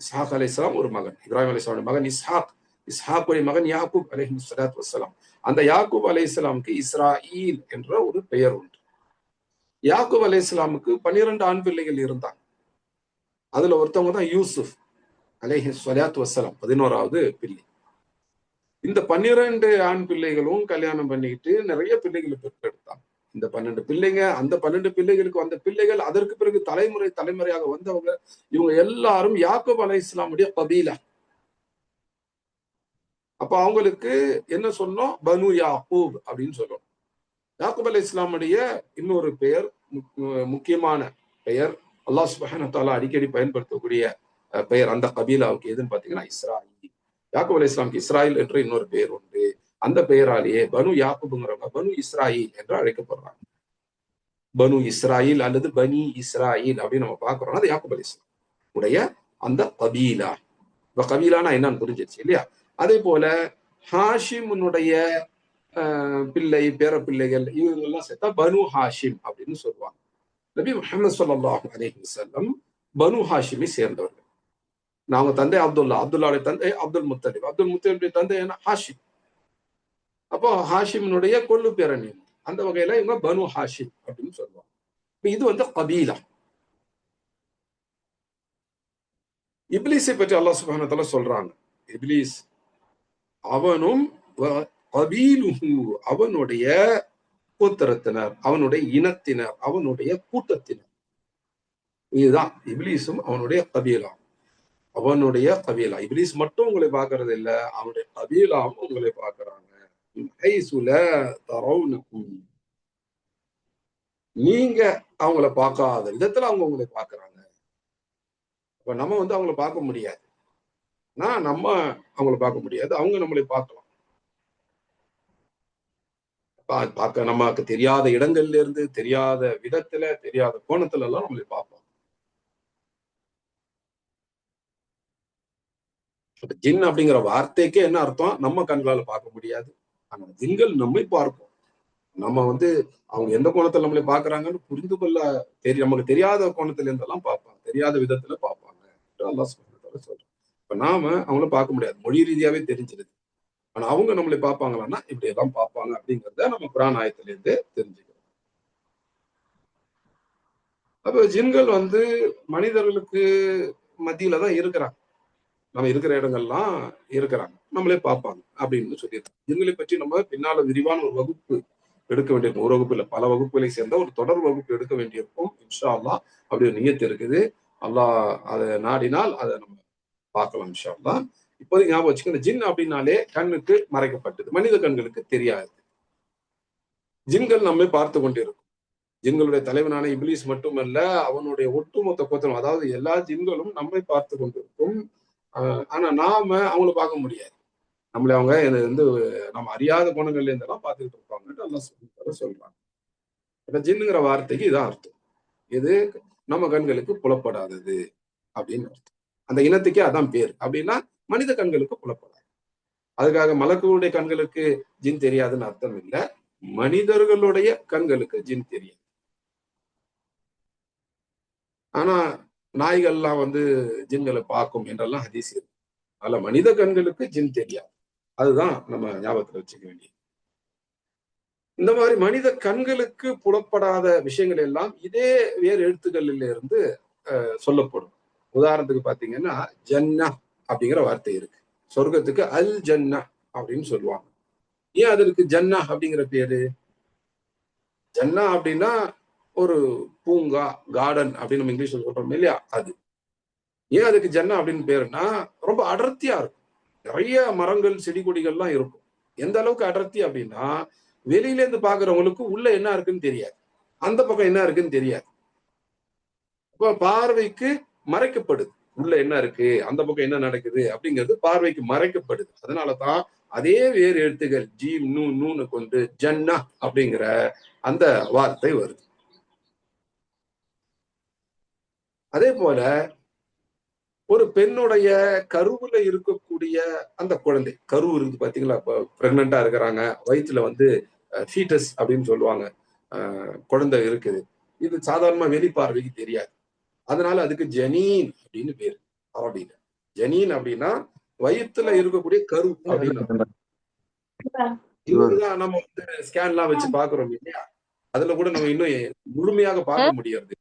இஸ்ஹாக் அலைஹிஸ்ஸலாம் ஒரு மகன். இப்ராஹிம் அலைஹிஸ்ஸலாமுடைய மகன் இஸ்ஹாக். இஸ்ஹாக்குடைய மகன் யாக்கூப் அலைஹிஸ்ஸலாத்து வஸ்ஸலாம். அந்த யாக்கூப் அலைஹிஸ்ஸலாமுக்கு இஸ்ராயீல் என்ற ஒரு பெயர் உண்டு. யாக்கூப் அலைஹிஸ்ஸலாமுக்கு 12 ஆண் பிள்ளைகள் இருந்தாங்க. அதுல ஒருத்தவங்க தான் யூசுப் அலைஹிஸ்ஸலாத்து வஸ்ஸலாம், 11வது பிள்ளை. இந்த 12 ஆண் பிள்ளைகளும் கல்யாணம் பண்ணிக்கிட்டு நிறைய பிள்ளைகளை பெற்றெடுத்தாங்க. இந்த 12 பிள்ளைங்க, அந்த 12 பிள்ளைகளுக்கு வந்த பிள்ளைகள், அதற்கு பிறகு தலைமுறை தலைமுறையாக வந்தவங்க, இவங்க எல்லாரும் யாக்கூப் அலைஹிஸ்ஸலாமுடைய கபீலா. அப்ப அவங்களுக்கு என்ன சொன்னோம்? பனு யாக்கூப் அப்படின்னு சொல்றோம். யாக்கூப் அலைஹிஸ்ஸலாமுடைய இன்னொரு பெயர், முக்கியமான பெயர், அல்லாஹ் சுப்ஹானஹு வ தஆலா அடிக்கடி பயன்படுத்தக்கூடிய பெயர் அந்த கபீலாவுக்கு எதுன்னு பாத்தீங்கன்னா இஸ்ராயீல். யாக்கூப் அலைஹிஸ்ஸலாமுக்கு இஸ்ராயீல் என்ற இன்னொரு பெயர் உண்டு. அந்த பெயராலேயே பனு யாக்கூப்ங்கிறவங்க பனு இஸ்ராயீல் என்று அழைக்கப்படுறாங்க. பனு இஸ்ராயீல் அல்லது பனி இஸ்ராயீல் அப்படின்னு நம்ம பார்க்கிறோம். அது யாக்கூப் அலைஹிஸ்ஸலாம் உடைய அந்த கபீலா. இப்ப கபீலானா என்னன்னு புரிஞ்சிருச்சு இல்லையா? அதே போல ஹாஷிமுடைய பிள்ளை, பேர பிள்ளைகள், இவங்க எல்லாம் சேர்த்தா பனு ஹாஷிம் அப்படின்னு சொல்லுவாங்க. நபி முஹம்மது ஸல்லல்லாஹு அலைஹி வஸல்லம் பனு ஹாஷிமை சேர்ந்தவர்கள். அவங்க தந்தை அப்துல்லா, அப்துல்லாவுடைய தந்தை அப்துல் முத்தலிப், அப்துல் முத்தலிபுடைய தந்தை என்ன? ஹாஷிம். அப்போ ஹாஷிமினுடைய கொள்ளு பேரணி. அந்த வகையில இவங்க பனு ஹாஷிம் அப்படின்னு சொல்லுவாங்க. இது வந்து கபீலா. இப்லீஸை பற்றி அல்லாஹ் சுப்ஹானஹு வ தஆலா சொல்றாங்க. இப்லீஸ் அவனும் கபீலுஹு, அவனுடைய கோத்திரத்தினர், அவனுடைய இனத்தினர், அவனுடைய கூட்டத்தினர். இதுதான் இப்லீஸும் அவனுடைய கபீலா. அவனுடைய கபீலா. இப்லீஸ் மட்டும் உங்களை பார்க்கறது இல்ல, அவனுடைய கபீலாவும் உங்களை பார்க்கறாங்க. நீங்க அவங்கள பார்க்காத விதத்துல அவங்க உங்களை பார்க்கறாங்க. இப்ப நம்ம வந்து அவங்கள பார்க்க முடியாது. நம்ம அவங்கள பார்க்க முடியாது, அவங்க நம்மளை பார்க்கலாம். பார்க்க நமக்கு தெரியாத இடங்கள்ல இருந்து, தெரியாத விதத்துல, தெரியாத கோணத்துல எல்லாம் நம்மளை பார்ப்போம். ஜின் அப்படிங்கிற வார்த்தைக்கே என்ன அர்த்தம்? நம்ம கண்களால பார்க்க முடியாது, ஆனா ஜின்கள் நம்மை பார்க்கும். நம்ம வந்து அவங்க எந்த கோணத்துல நம்மளை பாக்குறாங்கன்னு புரிந்து கொள்ள நமக்கு தெரியாத கோணத்துல இருந்தெல்லாம் பார்ப்பாங்க, தெரியாத விதத்துல பார்ப்பாங்க. அல்லாஹ் சுப்ஹானஹு வ தஆலா சொல்றான். இப்ப நாம அவங்கள பார்க்க முடியாது, மொழி ரீதியாவே தெரிஞ்சிருது. ஆனா அவங்க நம்மளை பார்ப்பாங்களான்னா இப்படி எல்லாம் பார்ப்பாங்க அப்படிங்கிறத நம்ம குர்ஆன் ஆயத்துல இருந்து தெரிஞ்சுக்கிறோம். அப்ப ஜின்கள் வந்து மனிதர்களுக்கு மத்தியில தான் இருக்கிறாங்க. நம்ம இருக்கிற இடங்கள்லாம் இருக்கிறாங்க. நம்மளே பார்ப்பாங்க அப்படின்னு சொல்லியிருக்காங்க. ஜின்களை பற்றி நம்ம பின்னால விரிவான ஒரு வகுப்பு எடுக்க வேண்டியிருக்கும். ஒரு வகுப்பு இல்ல, பல வகுப்புகளை சேர்ந்த ஒரு தொடர் வகுப்பு எடுக்க வேண்டியிருக்கும். இன்ஷா அல்லாஹ் அப்படி ஒரு நியத்து இருக்குது. அல்லாஹ் அதை நாடினால் அதை நம்ம பார்க்கலாம் இன்ஷா அல்லாஹ். இப்போதைக்கு ஞாபகம் வச்சுக்கோங்க, ஜின் அப்படின்னாலே கண்ணுக்கு மறைக்கப்பட்டது, மனித கண்களுக்கு தெரியாது. ஜின்கள் நம்மை பார்த்து கொண்டிருக்கும். ஜின்களுடைய தலைவனான இப்லீஸ் மட்டுமல்ல, அவனுடைய ஒட்டுமொத்த கோத்திரம், அதாவது எல்லா ஜின்களும் நம்மை பார்த்து கொண்டிருக்கும். ஆனா நாம அவங்கள பார்க்க முடியாது. நம்மள அவங்க வந்து நம்ம அறியாத குணங்கள்ல இருந்தெல்லாம் பார்த்துக்கிட்டு இருப்பாங்கன்னு அல்லாஹ் சொல்றாங்க. இப்ப ஜின்னுங்கிற வார்த்தைக்கு இதான் அர்த்தம். இது நம்ம கண்களுக்கு புலப்படாதது அப்படின்னு அர்த்தம். அந்த இனத்துக்கே அதான் பேர். அப்படின்னா மனித கண்களுக்கு புலப்படாது. அதுக்காக மலக்குகளுடைய கண்களுக்கு ஜின் தெரியாதுன்னு அர்த்தம் இல்ல. மனிதர்களுடைய கண்களுக்கு ஜின் தெரியும். ஆனா நாய்கள்லாம் வந்து ஜின்களை பார்க்கும் என்றெல்லாம் ஹதீஸ் இருக்கு. அதுல மனித கண்களுக்கு ஜின் தெரியாது. அதுதான் நம்ம ஞாபகத்துல வச்சுக்க வேண்டியது. இந்த மாதிரி மனித கண்களுக்கு புலப்படாத விஷயங்கள் எல்லாம் இதே வேறு எழுத்துக்களில் இருந்து சொல்லப்படும். உதாரணத்துக்கு பாத்தீங்கன்னா ஜன்னா அப்படிங்கிற வார்த்தை இருக்கு. சொர்க்கத்துக்கு அல் ஜன்னா அப்படின்னு சொல்லுவாங்க. ஏன் அதற்கு ஜன்னா அப்படிங்கிற பேரு? ஜன்னா அப்படின்னா ஒரு பூங்கா, கார்டன் அப்படின்னு நம்ம இங்கிலீஷ்ல சொல்றோம் இல்லையா, அது. ஏன் அதுக்கு ஜன்னா அப்படின்னு பேருன்னா ரொம்ப அடர்த்தியா இருக்கும். நிறைய மரங்கள், செடி கொடிகள்லாம் இருக்கும். எந்த அளவுக்கு அடர்த்தி அப்படின்னா வெளியில இருந்து பாக்குறவங்களுக்கு உள்ள என்ன இருக்குன்னு தெரியாது, அந்த பக்கம் என்ன இருக்குன்னு தெரியாது. அப்ப பார்வைக்கு மறைக்கப்படுது. உள்ள என்ன இருக்கு, அந்த பக்கம் என்ன நடக்குது அப்படிங்கிறது பார்வைக்கு மறைக்கப்படுது. அதனாலதான் அதே வேறு எழுத்துகள் ஜீம் நூன்னு கொண்டு ஜன்னா அப்படிங்கிற அந்த வார்த்தை வருது. அதே போல ஒரு பெண்ணுடைய கருவுல இருக்கக்கூடிய அந்த குழந்தை, கரு இருக்கு பாத்தீங்களா, பிரெக்னண்டா இருக்கிறாங்க, வயிற்றுல வந்து ஃபீட்டஸ் அப்படின்னு சொல்லுவாங்க, குழந்தை இருக்குது. இது சாதாரணமா வெளிப்பார்வைக்கு தெரியாது. அதனால அதுக்கு ஜனீன் அப்படின்னு பேரு அரபியில. ஜனீன் அப்படின்னா வயிற்றுல இருக்கக்கூடிய கரு அப்படின்னு. இதுதான் நம்ம வந்து ஸ்கேன்லாம் வச்சு பாக்குறோம் இல்லையா, அதுல கூட நம்ம இன்னும் முழுமையாக பார்க்க முடியாது.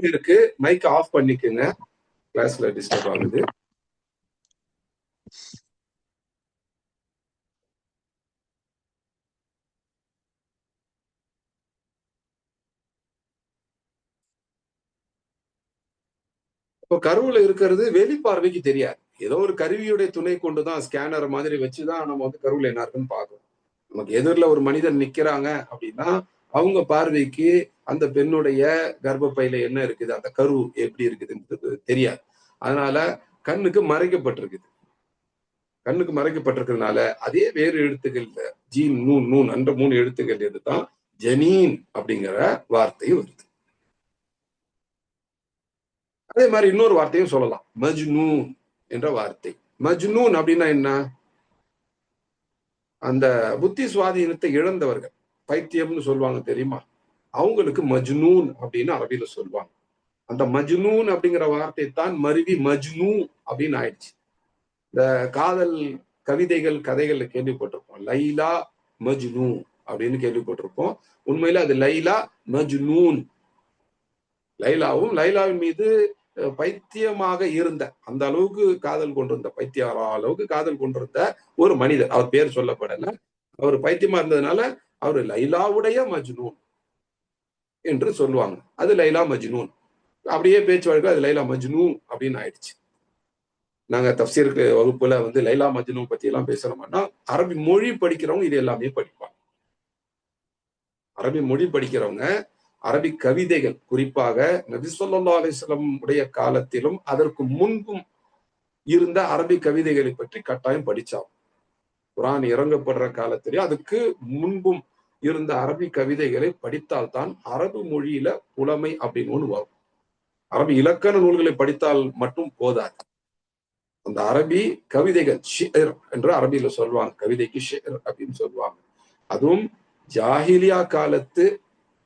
இருக்கு, மைக் ஆஃப் பண்ணிக்கங்க, கிளாஸ்ல டிஸ்டர்ப் ஆகுது. இப்போ கருவுல இருக்கிறது வெளிப்பார்வைக்கு தெரியாது. ஏதோ ஒரு கருவியுடைய துணை கொண்டுதான், ஸ்கேனர் மாதிரி வச்சுதான் நம்ம வந்து கருவுல என்ன இருக்குன்னு பார்க்கணும். நமக்கு எதிரில் ஒரு மனிதன் நிக்கிறாங்க அப்படின்னா அவங்க பார்வைக்கு அந்த பெண்ணுடைய கர்ப்பப்பையில என்ன இருக்குது, அந்த கரு எப்படி இருக்குதுன்றது தெரியாது. அதனால கண்ணுக்கு மறைக்கப்பட்டிருக்குது. கண்ணுக்கு மறைக்கப்பட்டிருக்கிறதுனால அதே வேறு எழுத்துக்கள் ஜீன் நூன் அந்த 3 எழுத்துக்கள் இதுதான் ஜனீன் அப்படிங்கிற வார்த்தையும் வருது. அதே மாதிரி இன்னொரு வார்த்தையும் சொல்லலாம், மஜ்னூன் என்ற வார்த்தை. மஜ்னூன் அப்படின்னா என்ன? அந்த புத்தி சுவாதீனத்தை இழந்தவர்கள், பைத்தியம்னு சொல்லுவாங்க தெரியுமா, அவங்களுக்கு மஜ்னூன் அப்படின்னு அரபியில சொல்லுவாங்க. அந்த மஜ்னூன் அப்படிங்கிற வார்த்தை தான் மருவி மஜ்னூ அப்படின்னு ஆயிடுச்சு. இந்த காதல் கவிதைகள், கதைகள்ல கேள்விப்பட்டிருப்போம், லைலா மஜ்னூ அப்படின்னு கேள்விப்பட்டிருப்போம். உண்மையில அது லைலா மஜ்னூன். லைலாவும் லைலாவின் மீது பைத்தியமாக இருந்த, அந்த அளவுக்கு காதல் கொண்டிருந்த, பைத்தியம் அளவுக்கு காதல் கொண்டிருந்த ஒரு மனிதர், அவர் பேர் சொல்லப்படல, அவர் பைத்தியமா இருந்ததுனால அவர் லைலாவுடைய மஜ்னூன் என்று சொல்லுவாங்க. அது லைலா மஜ்னூன். அப்படியே பேச்சு வழக்கு அது லைலா மஜ்னூ அப்படின்னு ஆயிடுச்சு. நாங்க தப்சீருக்கு வகுப்புல வந்து லைலா மஜ்னூ பத்தி எல்லாம் பேசுறோம்னா அரபி மொழி படிக்கிறவங்க இது எல்லாமே படிப்பாங்க. அரபி மொழி படிக்கிறவங்க அரபி கவிதைகள், குறிப்பாக நபி ஸல்லல்லாஹு அலைஹி வஸல்லம் உடைய காலத்திலும் அதற்கு முன்பும் இருந்த அரபி கவிதைகளை பற்றி கட்டாயம் படிச்சாங்க. குர்ஆன் இறங்கப்படுற காலத்திலே அதுக்கு முன்பும் இருந்த அரபி கவிதைகளை படித்தால்தான் அரபு மொழியில புலமை அப்படின்னு ஒண்ணு வரும். அரபி இலக்கண நூல்களை படித்தால் மட்டும் போதாது. அந்த அரபி கவிதைகள் ஷிர் என்று அரபியில சொல்லுவாங்க, கவிதைக்கு ஷிர் அப்படின்னு சொல்லுவாங்க. அதுவும் ஜாஹிலியா காலத்து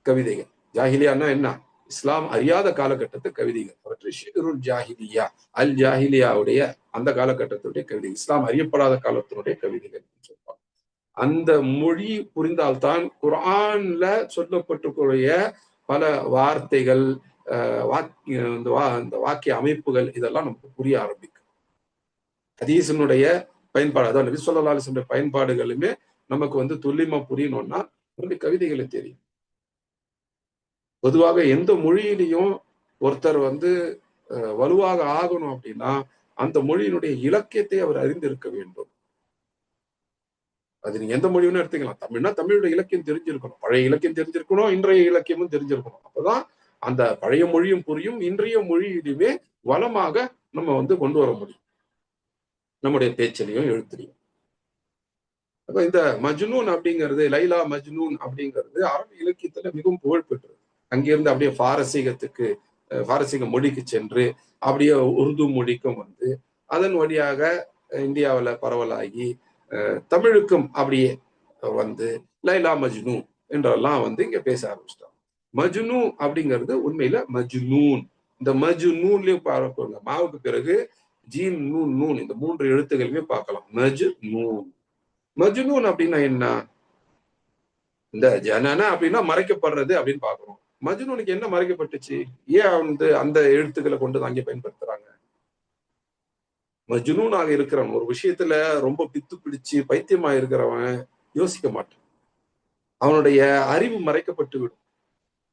கவிதைகள். ஜாஹிலியான்னா என்ன? இஸ்லாம் அறியாத காலகட்டத்து கவிதைகள். அவற்றை ஷிருல் ஜாஹிலியா, அல் ஜாஹிலியாவுடைய அந்த காலகட்டத்துடைய கவிதை, இஸ்லாம் அறியப்படாத காலத்தினுடைய கவிதைகள் சொல்லுவாங்க. அந்த மொழி புரிந்தால்தான் குர்ஆன்ல சொல்லப்பட்டிருக்கூடிய பல வார்த்தைகள், இந்த வாக்கிய அமைப்புகள் இதெல்லாம் நமக்கு புரிய ஆரம்பிக்கும். ஹதீஸினுடைய பயன்பாடு, அதாவது நபி ஸல்லல்லாஹு அலைஹி வஸல்லம் பயன்பாடுகளுமே நமக்கு துல்லியமா புரியணும்னா கவிதைகளை தெரியும். பொதுவாக எந்த மொழியிலையும் ஒருத்தர் வலுவாக ஆகணும் அப்படின்னா அந்த மொழியினுடைய இலக்கியத்தை அவர் அறிந்திருக்க வேண்டும். அது நீங்க எந்த மொழின்னு எடுத்துக்கலாம். தமிழ்னா தமிழுடைய இலக்கியம் தெரிஞ்சிருக்கணும், பழைய இலக்கியம் தெரிஞ்சிருக்கணும், இன்றைய இலக்கியமும் தெரிஞ்சிருக்கணும். அப்பதான் அந்த பழைய மொழியும் புரியும், இன்றைய மொழியிலுமே வளமாக நம்ம கொண்டு வர முடியும், நம்முடைய பேச்சிலையும் எழுத்துலையும். அப்ப இந்த மஜ்னூன் அப்படிங்கிறது, லைலா மஜ்னூன் அப்படிங்கிறது அரபு இலக்கியத்துல மிகவும் புகழ் பெற்றது. அங்கிருந்து அப்படியே பாரசீக மொழிக்கு சென்று அப்படியே உருது மொழிக்கும் அதன் வழியாக இந்தியாவில் பரவலாகி தமிழுக்கும் அப்படியே லைலா மஜ்னூ என்றெல்லாம் இங்க பேச ஆரம்பிச்சிட்டாங்க. மஜ்னூ அப்படிங்கிறது உண்மையில மஜ்னூன். இந்த மஜ்னூன்லயும் பார்க்கணும், மாவுக்கு பிறகு ஜீன் நூன் நூன் இந்த 3 எழுத்துகளுமே பார்க்கலாம். மஜ்னூன். மஜ்னூன் அப்படின்னா என்ன? இந்த ஜனன அப்படின்னா மறைக்கப்படுறது அப்படின்னு பாக்குறோம். மஜ்னூனுக்கு என்ன மறைக்கப்பட்டுச்சு? ஏன் அந்த எழுத்துக்களை கொண்டு அங்கே பயன்படுத்துறாங்க? மஜ்னூனாக இருக்கிறவன், ஒரு விஷயத்துல ரொம்ப பித்து பிடிச்சு பைத்தியமா இருக்கிறவன் யோசிக்க மாட்டான். அவனுடைய அறிவு மறைக்கப்பட்டு விடும்,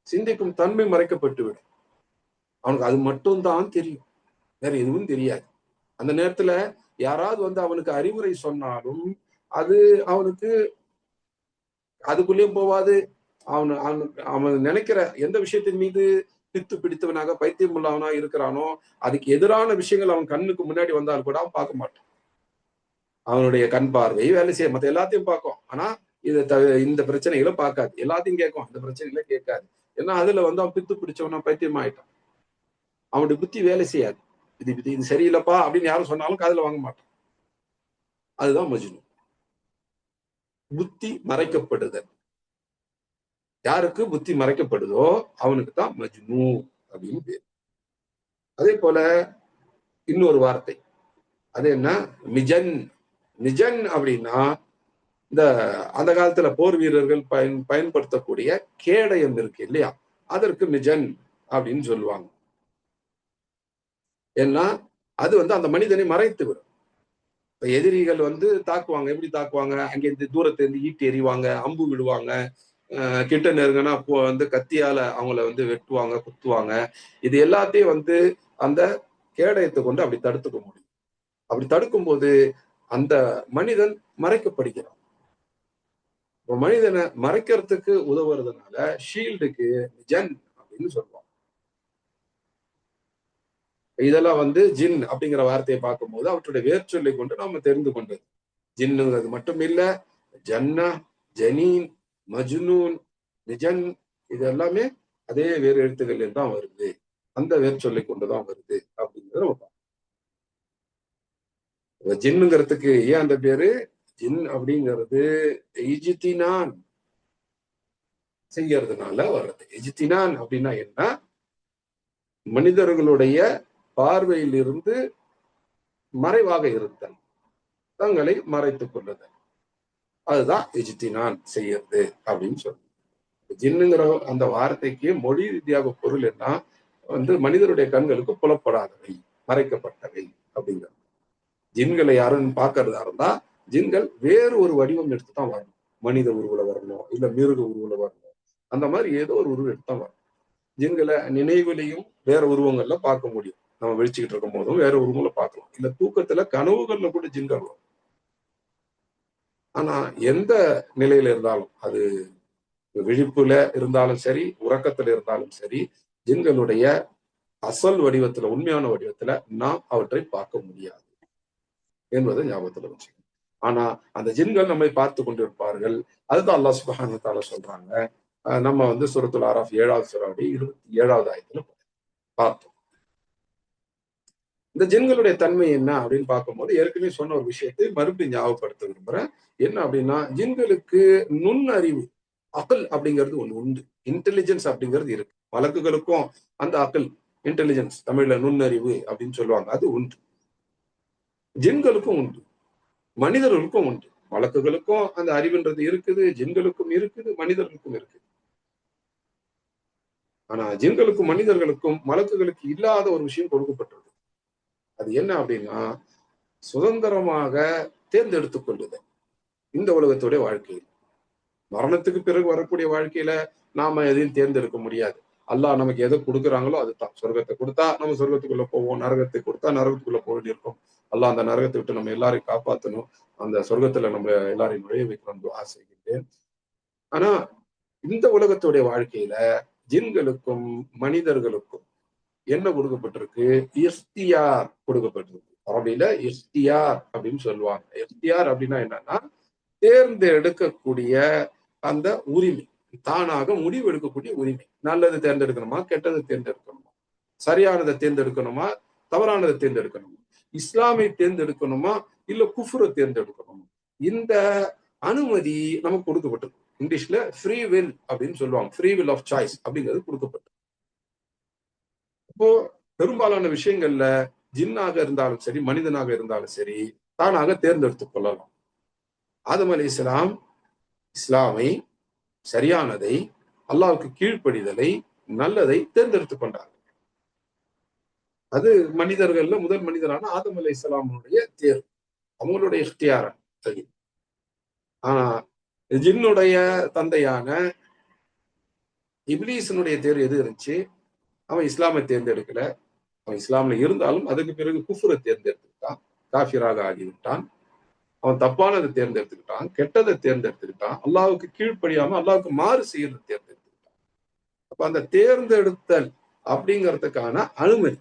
சிந்திக்கும் தன்மை மறைக்கப்பட்டு விடும். அவனுக்கு அது மட்டும்தான் தெரியும், வேற எதுவும் தெரியாது. அந்த நேரத்துல யாராவது அவனுக்கு அறிவுரை சொன்னாலும் அது அவனுக்கு அதுக்குள்ளேயும் போவாது. அவன் நினைக்கிற எந்த விஷயத்தின் மீது பித்து பிடித்தவனாக பைத்தியம் உள்ளவனா இருக்கிறானோ அதுக்கு எதிரான விஷயங்கள் அவன் கண்ணுக்கு முன்னாடி வந்தால் கூட அவன் பார்க்க மாட்டான். அவனுடைய கண் பார்வை வேலை செய்ய மத்த எல்லாத்தையும் பார்க்கும், ஆனா இந்த பிரச்சனைகளை பார்க்காது. எல்லாத்தையும் கேட்கும், இந்த பிரச்சனைகளை கேட்காது. ஏன்னா அதுல அவன் பித்து பிடிச்சவனா பைத்தியம் ஆயிட்டான். அவனுடைய புத்தி வேலை செய்யாது. இது சரியில்லைப்பா அப்படின்னு யாரும் சொன்னாலும் காதுல வாங்க மாட்டான். அதுதான் மஜ்னூ. புத்தி மறைக்கப்படுதல். யாருக்கு புத்தி மறைக்கப்படுதோ அவனுக்கு தான் மஜ்னூ அப்படின்னு பேர். அதே போல இன்னொரு வார்த்தை, அது என்ன? மிஜன். மிஜன் அப்படின்னா இந்த அந்த காலத்துல போர் வீரர்கள் பயன்படுத்தக்கூடிய கேடயம் இருக்கு இல்லையா, அதற்கு மிஜன் அப்படின்னு சொல்லுவாங்க. ஏன்னா அது அந்த மனிதனை மறைத்து விடும். இப்ப எதிரிகள் தாக்குவாங்க. எப்படி தாக்குவாங்க? அங்கிருந்து தூரத்துல இருந்து ஈட்டி எறிவாங்க, அம்பு விடுவாங்க, கிட்ட நெருங்கினா கத்தியால அவங்கள வெட்டுவாங்க, குத்துவாங்க. இது எல்லாத்தையும் அந்த கேடயத்தை கொண்டு அப்படி தடுத்துக்க முடியும். அப்படி தடுக்கும் போது அந்த மனிதன் மறைக்கப்படுகிறான். மனிதனை மறைக்கிறதுக்கு உதவுறதுனால ஷீல்டுக்கு ஜன் அப்படின்னு சொல்லுவாங்க. இதெல்லாம் ஜின் அப்படிங்கிற வார்த்தையை பார்க்கும்போது அவற்றுடைய வேர்ச்சொல்லை கொண்டு நாம தெரிந்து கொண்டது. ஜின்னுங்கிறது மட்டும் இல்ல, ஜன்னா, ஜனீன், மஜ்னூன், மிஜன் இது எல்லாமே அதே வேறு எழுத்துக்கள் தான் வருது, அந்த வேர்ச்சொல்லை கொண்டுதான் வருது அப்படிங்கிறத நம்ம பார்க்கணும். ஜின்னுங்கிறதுக்கு ஏன் அந்த பேரு? ஜின் அப்படிங்கிறது இஜ்தினான் செய்யறதுனால வர்றது. இஜ்தினான் அப்படின்னா என்ன? மனிதர்களுடைய பார்வையில் இருந்து மறைவாக இருத்தல், தங்களை மறைத்துக் கொள்ளுதல், அதுதான் இஜ்தினான் செய்யறது அப்படின்னு சொல்லுது. ஜின்னுங்கிற அந்த வார்த்தைக்கு மொழி ரீதியாக பொருள் என்ன? மனிதனுடைய கண்களுக்கு புலப்படாதவை, மறைக்கப்பட்டவை அப்படிங்கிறது. ஜின்களை யாரும் பார்க்கறதா இருந்தா ஜின்கள் வேறு ஒரு வடிவம் எடுத்துதான் வரணும். மனித உருவுல வரணும், இல்ல மிருக உருவுல வரணும், அந்த மாதிரி ஏதோ ஒரு உருவம் எடுத்துதான் வரணும். ஜின்களை நினைவுலையும் வேற உருவங்கள்ல பார்க்க முடியும். நம்ம விழிச்சுக்கிட்டு இருக்கும் போதும் வேற உருவங்களை பார்க்கலாம், இல்ல தூக்கத்துல கனவுகள்ல கூட ஜின்கள் வரும். ஆனா எந்த நிலையில இருந்தாலும், அது விழிப்புல இருந்தாலும் சரி, உறக்கத்துல இருந்தாலும் சரி, ஜின்களுடைய அசல் வடிவத்துல, உண்மையான வடிவத்துல நாம் அவற்றை பார்க்க முடியாது என்பதை ஞாபகத்துல வச்சு. ஆனா அந்த ஜின்கள் நம்மை பார்த்து கொண்டிருப்பார்கள். அதுதான் அல்லாஹ் சுப்ஹானஹு வ தஆலா சொல்றாங்க. நம்ம சூரத்துல் ஆராஃப் 7வது சூராவுடைய 27வது ஆயத்துல பார்த்தோம். இந்த ஜின்களுடைய தன்மை என்ன அப்படின்னு பார்க்கும்போது ஏற்கனவே சொன்ன ஒரு விஷயத்தை மறுபடியும் ஞாபகப்படுத்த விரும்புறேன். என்ன அப்படின்னா, ஜின்களுக்கு நுண்ணறிவு அகல் அப்படிங்கிறது ஒண்ணு உண்டு. இன்டெலிஜென்ஸ் அப்படிங்கிறது இருக்கு. வழக்குகளுக்கும் அந்த அகல் இன்டெலிஜென்ஸ், தமிழ்ல நுண்ணறிவு அப்படின்னு சொல்லுவாங்க, அது உண்டு. ஜின்களுக்கும் உண்டு, மனிதர்களுக்கும் உண்டு. வழக்குகளுக்கும் அந்த அறிவுன்றது இருக்குது, ஜின்களுக்கும் இருக்குது, மனிதர்களுக்கும் இருக்குது. ஆனா ஜின்களுக்கும் மனிதர்களுக்கும் மலக்குகளுக்கு இல்லாத ஒரு விஷயம் கொடுக்கப்பட்டிருக்கு. அது என்ன அப்படின்னா, சுதந்திரமாக தேர்ந்தெடுத்துக் கொள்ளுதல் இந்த உலகத்துடைய வாழ்க்கையில். மரணத்துக்கு பிறகு வரக்கூடிய வாழ்க்கையில நாம எதையும் தேர்ந்தெடுக்க முடியாது. அல்லாஹ் நமக்கு எதை கொடுக்குறாங்களோ அதுதான். சொர்க்கத்தை கொடுத்தா நம்ம சொர்க்கத்துக்குள்ள போவோம், நரகத்தை கொடுத்தா நரகத்துக்குள்ள போக வேண்டியிருக்கும். அல்லாஹ் அந்த நரகத்தை விட்டு நம்ம எல்லாரையும் காப்பாற்றணும், அந்த சொர்க்கத்துல நம்ம எல்லாரையும் நுழைய வைக்கணும் துஆ செய்கின்றேன். ஆனா இந்த உலகத்துடைய வாழ்க்கையில ஜின்களுக்கும் மனிதர்களுக்கும் என்ன கொடுக்கப்பட்டிருக்கு? இஃப்தியார் கொடுக்கப்பட்டிருக்கு. அரபியில இஃப்தியார் அப்படின்னு சொல்லுவாங்க. இஃப்தியார் அப்படின்னா என்னன்னா, தேர்ந்தெடுக்கக்கூடிய அந்த உரிமை, தானாக முடிவு எடுக்கக்கூடிய உரிமை. நல்லது தேர்ந்தெடுக்கணுமா, கெட்டதை தேர்ந்தெடுக்கணுமா, சரியானதை தேர்ந்தெடுக்கணுமா, தவறானதை தேர்ந்தெடுக்கணுமா, இஸ்லாமை தேர்ந்தெடுக்கணுமா, இல்ல குஃப்ரை தேர்ந்தெடுக்கணுமா, இந்த அனுமதி நமக்கு கொடுக்கப்பட்டிருக்கு. இங்கிலீஷ்ல ஃப்ரீ வில் அப்படின்னு சொல்லுவாங்க. ஃப்ரீ வில் ஆஃப் சாய்ஸ் அப்படிங்கிறது கொடுக்கப்பட்டிருக்கு. இப்போ பெரும்பாலான விஷயங்கள்ல ஜின்னாக இருந்தாலும் சரி, மனிதனாக இருந்தாலும் சரி, தானாக தேர்ந்தெடுத்துக் கொள்ளலாம். ஆதம் அலைஹிஸ்ஸலாம் இஸ்லாமை, சரியானதை, அல்லாஹ்வுக்கு கீழ்ப்படிதலை, நல்லதை தேர்ந்தெடுத்துக் கொண்டார்கள். அது மனிதர்கள்ல முதல் மனிதரான ஆதம் அலைஹிஸ்ஸலாமுடைய தேர்வு, அவங்களுடைய இஃப்தியார் அது. ஆனா ஜின்னுடைய தந்தையான இப்லீஸினுடைய தேர்வு எது இருந்துச்சு? அவன் இஸ்லாமை தேர்ந்தெடுக்கல. அவன் இஸ்லாம்ல இருந்தாலும் அதுக்கு பிறகு குஃப்ரை தேர்ந்தெடுத்துக்கிட்டான், காஃபிராக ஆகிவிட்டான். அவன் தப்பானதை தேர்ந்தெடுத்துக்கிட்டான், கெட்டதை தேர்ந்தெடுத்துக்கிட்டான், அல்லாஹ்வுக்கு கீழ்ப்படியாம அல்லாஹ்வுக்கு மாறு செய்யறதை தேர்ந்தெடுத்துக்கிட்டான். அப்ப அந்த தேர்ந்தெடுத்தல் அப்படிங்கிறதுக்கான அனுமதி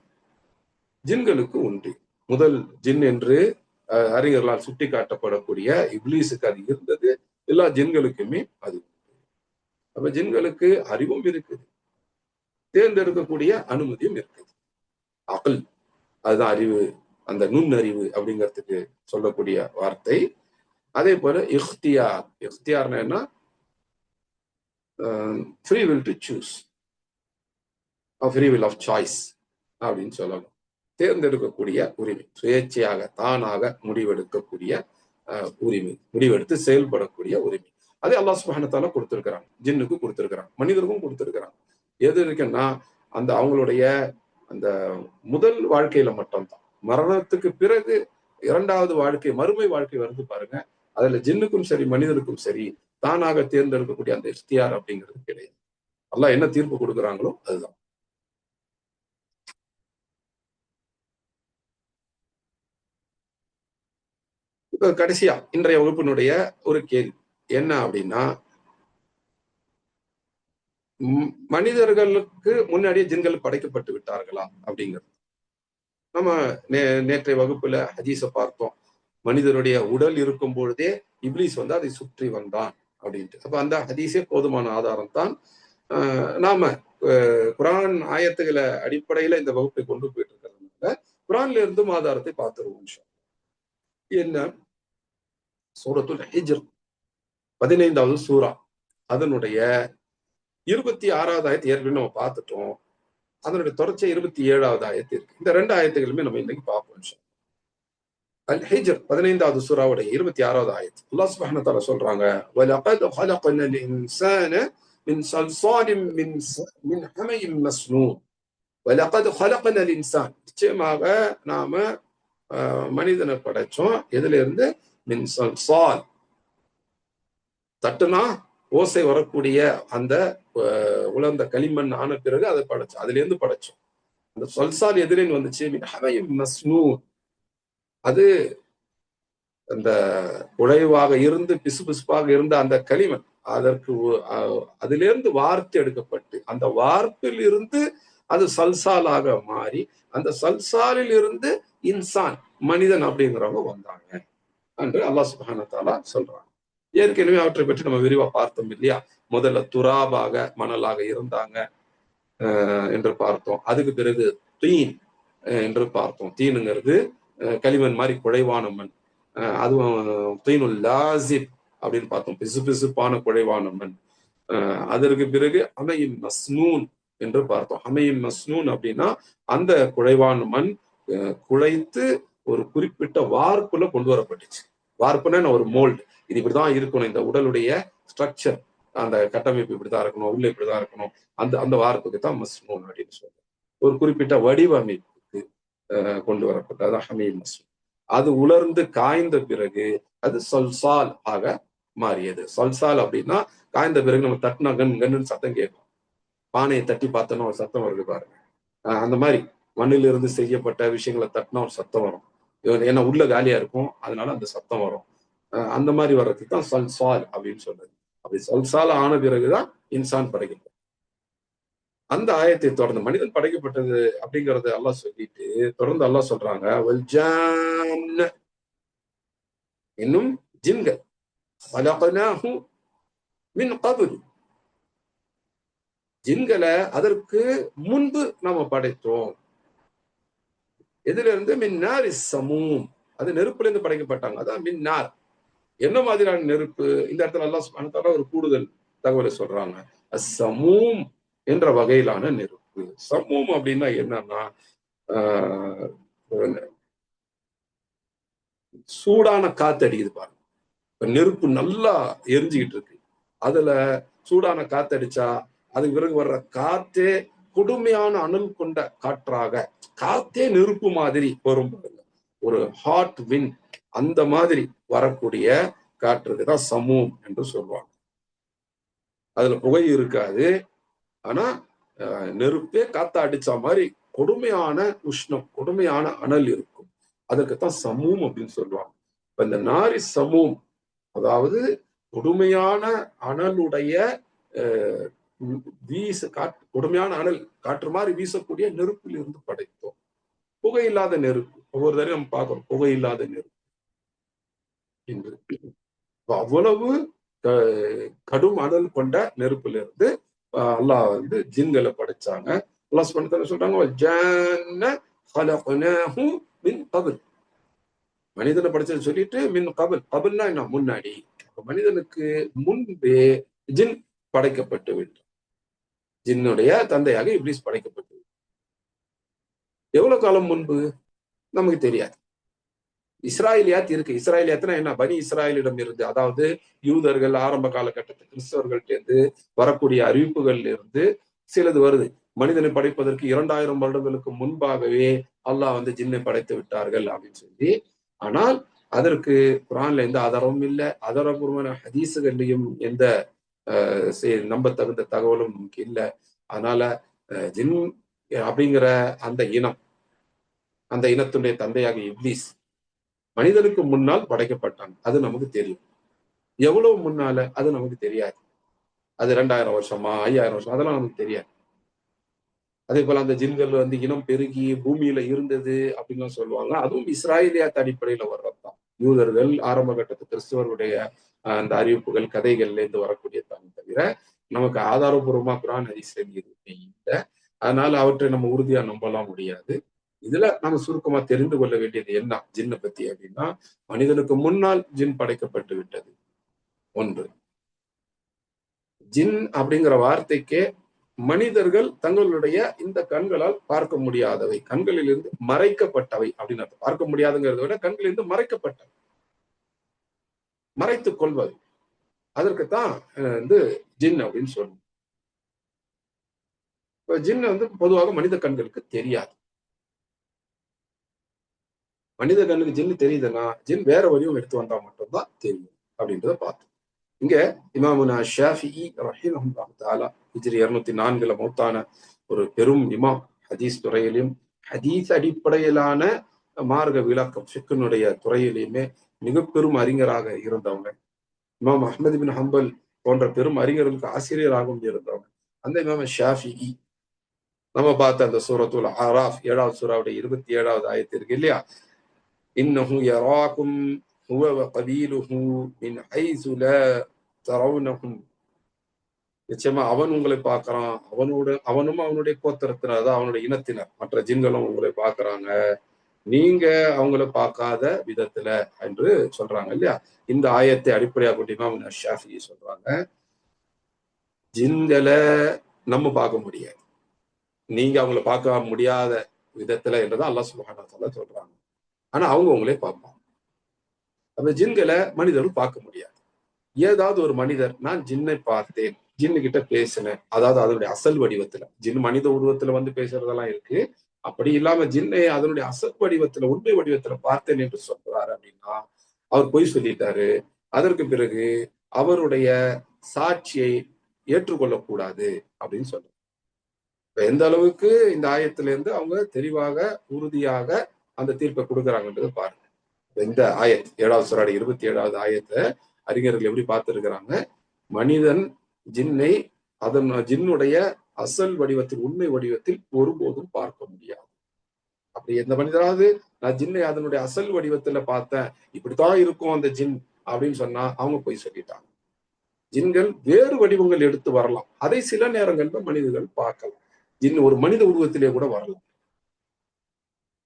ஜின்களுக்கு உண்டு. முதல் ஜின் என்று அறிஞர்களால் சுட்டி காட்டப்படக்கூடிய இப்லீஸுக்கு அது இருந்தது. எல்லா ஜின்களுக்குமே அது. அப்ப ஜின்களுக்கு அறிவும் இருக்குது, தேர்ந்தெடுக்கக்கூடிய அனுமதியும் இருக்குது. அகல், அதுதான் அறிவு, அந்த நுண்ணறிவு அப்படிங்கிறதுக்கு சொல்லக்கூடிய வார்த்தை. அதே போல இஃப்தியார், இஃப்தியார்னா என்ன? Free will to choose, free will of choice அப்படின்னு சொல்லணும். தேர்ந்தெடுக்கக்கூடிய உரிமை, சுயேட்சையாக தானாக முடிவெடுக்கக்கூடிய உரிமை, முடிவெடுத்து செயல்படக்கூடிய உரிமை. அதே அல்லாஹ் சுப்ஹானஹு வ தஆலா கொடுத்திருக்கிறான், ஜின்னுக்கு கொடுத்திருக்கிறான், மனிதருக்கும் கொடுத்திருக்கிறான். எது இருக்குன்னா, அந்த அவங்களுடைய அந்த முதல் வாழ்க்கையில மட்டும்தான். மரணத்துக்கு பிறகு இரண்டாவது வாழ்க்கை, மறுமை வாழ்க்கை வருது பாருங்க, அதுல ஜின்னுக்கும் சரி மனிதனுக்கும் சரி தானாக தேர்ந்தெடுக்கக்கூடிய அந்த இஃப்தியார் அப்படிங்கிறது கிடையாது. அல்லாஹ் என்ன தீர்ப்பு கொடுக்குறாங்களோ அதுதான். இப்ப கடைசியா இன்றைய வகுப்பினுடைய ஒரு கேள்வி என்ன அப்படின்னா, மனிதர்களுக்கு முன்னாடியே ஜின்கள் படைக்கப்பட்டு விட்டார்களா அப்படிங்கிறது. நம்ம நேற்றைய வகுப்புல ஹதீஸ பார்த்தோம். மனிதனுடைய உடல் இருக்கும் பொழுதே இப்லீஸ் வந்து அதை சுற்றி வந்தான் அப்படின்ட்டு. அப்ப அந்த ஹதீஸே போதுமான ஆதாரம் தான். நாம குரான் ஆயத்துகளை அடிப்படையில இந்த வகுப்பை கொண்டு போயிட்டு இருக்கிறதுனால குரான்ல இருந்தும் ஆதாரத்தை பார்த்துருவோம். என்ன? சூரத்துல் ஹிஜ்ர் 15வது சூரா, அதனுடைய 26வது ஆயத்து ஏற்கனவே நம்ம பார்த்துட்டோம். அதனுடைய தொடர்ச்சியா 27வது ஆயத்து இருக்கு. இந்த 2 ஆயத்துகளுமே நம்ம இன்னைக்கு பார்ப்போம். அல் ஹிஜ்ர் 15வது சூராவுடைய 26வது ஆயத். அல்லாஹ் சுப்ஹானஹு வ தஆலா சொல்றாங்க, வலகத் ஹலக்னல் இன்சான மின் ஸல்ஸாலின் மின் ஹமையின் மஸ்னூன். வலகத் ஹலக்னல் இன்சான், நிச்சயமாக நாம மனிதனை படைச்சோம். எதுல இருந்து? மின் ஸல்ஸால், தட்டுனா ஓசை வரக்கூடிய அந்த உலர்ந்த களிமண் ஆன பிறகு அதை படைச்சோம், அதுல இருந்து படைச்சோம். அந்த ஸல்ஸால் எதிரின்னு வந்துச்சு? மின் ஹமையின் மஸ்னூன், அது அந்த உழைவாக இருந்து பிசுபிசுப்பாக இருந்த அந்த களிமண், அதற்கு அதிலிருந்து வார்த்து எடுக்கப்பட்டு அந்த வார்ப்பில் இருந்து அது சல்சாலாக மாறி அந்த சல்சாலில் இருந்து இன்சான், மனிதன் அப்படிங்கிறவங்க வந்தாங்க என்று அல்லாஹ் சுப்ஹானஹு வ தஆலா சொல்றாங்க. ஏற்கனவே அவற்றை பற்றி நம்ம விரிவா பார்த்தோம் இல்லையா? முதல்ல துராபாக, மணலாக இருந்தாங்க என்று பார்த்தோம். அதுக்கு பிறகு தீன், என்று பார்த்தோம். தீனுங்கிறது களிமண் மாதிரி குழைவான மண். அதுவும் தீனுல் லாசிப் அப்படின்னு பார்த்தோம், பிசு பிசுப்பான குழைவான மண். அதற்கு பிறகு அமையும் மஸ்னூன் என்று பார்த்தோம். அமையும் மஸ்னூன் அப்படின்னா அந்த குழைவான மண் குழைத்து ஒரு குறிப்பிட்ட வார்ப்புல கொண்டு வரப்பட்டுச்சு. வார்ப்புனா ஒரு மோல்டு, இது இப்படிதான் இருக்கணும், இந்த உடலுடைய ஸ்ட்ரக்சர், அந்த கட்டமைப்பு இப்படிதான் இருக்கணும், உள்ள இப்படிதான் இருக்கணும், அந்த அந்த வார்ப்புக்கு தான் மஸ்னூன் அப்படின்னு சொல்றோம். ஒரு குறிப்பிட்ட வடிவமைப்புக்கு கொண்டு வரப்பட்ட அதான் ஹமீம் மஸ்னூன். அது உலர்ந்து காய்ந்த பிறகு அது சல்சால் ஆக மாறியது. சல்சால் அப்படின்னா காய்ந்த பிறகு நம்ம தட்டினா கன்னு சத்தம் கேட்கும். பானையை தட்டி பார்த்தோன்னா ஒரு சத்தம் வருது பாருங்க. அந்த மாதிரி மண்ணிலிருந்து செய்யப்பட்ட விஷயங்களை தட்டினா ஒரு சத்தம் வரும். ஏன்னா உள்ள காலியா இருக்கும், அதனால அந்த சத்தம் வரும். அந்த மாதிரி வர்றதுக்கு தான் சல்சால் அப்படின்னு சொல்றது. அப்படி சல்சால் ஆன பிறகுதான் இன்சான் படைக்கப்பட்டது. அந்த ஆயத்தை தொடர்ந்து மனிதன் படைக்கப்பட்டது அப்படிங்கறத அல்லாஹ் சொல்லிட்டு தொடர்ந்து அல்லாஹ் சொல்றாங்க, இன்னும் ஜின்கள் ஜின்களை அதற்கு முன்பு நாம படைத்தோம். எதுல இருந்து? மின்னார் சமூம், அது நெருப்புல இருந்து படைக்கப்பட்டாங்க. அதான் மின்னார். என்ன மாதிரியான நெருப்பு? இந்த இடத்துல அல்லாஹ் சுப்ஹானஹு வ தஆலா ஒரு கூடுதல் தகவலை சொல்றாங்க. அஸ்ஸமூம் என்ற வகையிலான நெருப்பு. சமூம் அப்படின்னா என்னன்னா சூடான காத்து அடிக்குது பாருங்க. நெருப்பு நல்லா எரிஞ்சுக்கிட்டு இருக்கு, அதுல சூடான காத்தடிச்சா அதுக்கு பிறகு வர்ற காத்தே கொடுமையான அனல் கொண்ட காற்றாக, காத்தே நெருப்பு மாதிரி வரும், ஒரு ஹாட் விண்ட், அந்த மாதிரி வரக்கூடிய காற்றுக்கு தான் சமூம் என்று சொல்லுவாங்க. அதுல புகை இருக்காது, ஆனா நெருப்பே காத்த அடிச்ச மாதிரி கொடுமையான உஷ்ணம், கொடுமையான அனல் இருக்கும். அதற்குத்தான் சமூம் அப்படின்னு சொல்லுவாங்க. இப்ப இந்த நாரி சமூம், அதாவது கொடுமையான அனலுடைய கொடுமையான அனல் காற்று மாதிரி வீசக்கூடிய நெருப்பில் இருந்து படைத்தோம். புகை இல்லாத நெருப்பு. ஒவ்வொரு தடவை நம்ம பார்க்கிறோம் புகை இல்லாத நெருப்பு என்று. அவ்வளவு கடும் அனல் கொண்ட நெருப்புல இருந்து அல்லாஹ் வந்து ஜின்களை படைச்சாங்க. அல்லாஹ் சுப்ஹானஹு வ தஆலா சொல்றாங்க, மனிதனை படைச்சது சொல்லிட்டு மின் கபல், கபல்னா என்ன? முன்னாடி. மனிதனுக்கு முன்பே ஜின் படைக்கப்பட்டு விட்டான். ஜின்னுடைய தந்தையாக இப்லீஸ் படைக்கப்பட்டு. எவ்வளவு காலம் முன்பு நமக்கு தெரியாது. இஸ்ராயலியாத் இருக்கு. இஸ்ராயலியாத்னா என்ன? பனி இஸ்ராயலிடம் இருந்து, அதாவது யூதர்கள் ஆரம்ப காலகட்டத்தில் கிறிஸ்தவர்கள்ட்ட இருந்து வரக்கூடிய அறிவிப்புகள்ல இருந்து சிலது வருது. மனிதனை படைப்பதற்கு 2000 வருடங்களுக்கு முன்பாகவே அல்லாஹ் வந்து ஜின்னை படைத்து விட்டார்கள் அப்படின்னு சொல்லி. ஆனால் அதற்கு குர்ஆன்ல எந்த ஆதாரமும் இல்லை, ஆதாரபூர்வமான ஹதீஸுகள்லையும் எந்த நம்ப தகுந்த தகவலும் இல்லை. அதனால ஜின் அப்படிங்கிற அந்த இனம், அந்த இனத்துடைய தந்தையாக இப்லீஸ் மனிதனுக்கு முன்னால் படைக்கப்பட்டாங்க. அது நமக்கு தெரியும். எவ்வளவு முன்னால அது நமக்கு தெரியாது. அது 2000 வருஷமா 5000 வருஷம் அதெல்லாம் நமக்கு தெரியாது. அதே போல அந்த ஜின்கள் வந்து இனம் பெருகி பூமியில இருந்தது அப்படின்லாம் சொல்லுவாங்க. அதுவும் இஸ்ராயலியாத் அடிப்படையில வர்றதுதான். யூதர்கள் ஆரம்ப கட்டத்து கிறிஸ்தவருடைய அந்த அறிவிப்புகள் கதைகள்ல இருந்து வரக்கூடிய தவிர நமக்கு ஆதாரபூர்வமா குர்ஆன் ஹதீஸ்ல எதுவுமே இல்லை. அதனால அவற்றை நம்ம உறுதியா நம்பலாம் முடியாது. இதுல நம்ம சுருக்கமா தெரிந்து கொள்ள வேண்டியது என்ன ஜின்னை பத்தி அப்படின்னா, மனிதனுக்கு முன்னால் ஜின் படைக்கப்பட்டு விட்டது. ஒன்று. ஜின் அப்படிங்கிற வார்த்தைக்கே மனிதர்கள் தங்களுடைய இந்த கண்களால் பார்க்க முடியாதவை, கண்களில் இருந்து மறைக்கப்பட்டவை அப்படின்னு அர்த்தம். பார்க்க முடியாதுங்கிறத விட கண்களிலிருந்து மறைக்கப்பட்டவை, மறைத்துக் கொள்வது. அதற்குத்தான் வந்து ஜின் அப்படின்னு சொல்லணும். ஜின் வந்து பொதுவாக மனித கண்களுக்கு தெரியாது. மனித கண்ணுக்கு ஜின்னு தெரியுதுன்னா ஜின் வேற வடிவம் எடுத்து வந்தா மட்டும்தான் தெரியும் அப்படின்றத பார்த்தோம். இங்க இமாமுனா ஷாஃபிஈ ரஹிமஹுல்லாஹு தஆலா ஹிஜ்ரி 204 மௌத்தான ஒரு பெரும் இமாம், ஹதீஸ் துறையிலும் ஹதீஸ் அடிப்படையிலான மார்க்க விளக்கம் ஃபிக்ஹ்னுடைய துறையிலுமே மிக பெரும் அறிஞராக இருந்தவங்க. இமாம் அஹ்மது பின் ஹம்பல் போன்ற பெரும் அறிஞர்களுக்கு ஆசிரியராகவும் இருந்தவங்க அந்த இமாம் ஷாஃபிஈ. நம்ம பார்த்த அந்த சூரத்துல் ஆராஃப் 7வது சூராவுடைய 27வது ஆயத்து இருக்கு இல்லையா? இன்னஹு யராக்கும் ஹுவ வ கபீலுஹு மின் ஹைஸு லா தரவுனஹும் நிச்சயமா அவன் உங்களை பார்க்கறான். அவனும் அவனுடைய கோத்திரத்தினர், அதாவது அவனுடைய இனத்தினர், மற்ற ஜின்களும் உங்களை பார்க்கறாங்க. நீங்க அவங்கள பார்க்காத விதத்துல என்று சொல்றாங்க இல்லையா? இந்த ஆயத்தை அடிப்படையாக கொண்டு இமாம் ஷாஃபிஈ சொல்றாங்க, ஜின்களை நம்ம பார்க்க முடியாது. நீங்க அவங்கள பார்க்க முடியாத விதத்துல என்றுதான் அல்லாஹ் சுப்ஹானஹு வ தஆலா சொல்றாங்க. ஆனா அவங்க உங்களே பார்ப்பாங்க. அப்ப ஜின்களை மனிதர்கள் பார்க்க முடியாது. ஏதாவது ஒரு மனிதர் நான் ஜின்னை பார்த்தேன், ஜின்னு கிட்ட பேசினேன், அதாவது அதனுடைய அசல் வடிவத்துல, ஜின் மனித உருவத்துல வந்து பேசுறதெல்லாம் இருக்கு. அப்படி இல்லாம ஜின்னை அதனுடைய அசல் வடிவத்துல, உண்மை வடிவத்துல பார்த்தேன் என்று சொல்றாரு அப்படின்னா அவர் பொய் சொல்லிட்டாரு. அதற்கு பிறகு அவருடைய சாட்சியை ஏற்றுக்கொள்ளக்கூடாது அப்படின்னு சொல்றாரு. எந்த அளவுக்கு இந்த ஆயத்துல இருந்து அவங்க தெளிவாக உறுதியாக அந்த தீர்ப்பை கொடுக்குறாங்கன்றது பாருங்க. இந்த ஆயத் 7வது சூரா 27வது ஆயத்தை அறிஞர்கள் எப்படி பார்த்திருக்கிறாங்க, மனிதன் ஜின்னை அதன் ஜின்னுடைய அசல் வடிவத்தில், உண்மை வடிவத்தில் ஒருபோதும் பார்க்க முடியாது. அப்படி எந்த மனிதராவது நான் ஜின்னை அதனுடைய அசல் வடிவத்துல பார்த்தேன், இப்படித்தான் இருக்கும் அந்த ஜின் அப்படின்னு சொன்னா அவங்க போய் சொல்லிட்டாங்க. ஜின்கள் வேறு வடிவங்கள் எடுத்து வரலாம். அதை சில நேரங்கள்ல மனிதர்கள் பார்க்கலாம். ஜின் ஒரு மனித உருவத்திலே கூட வரலாம்.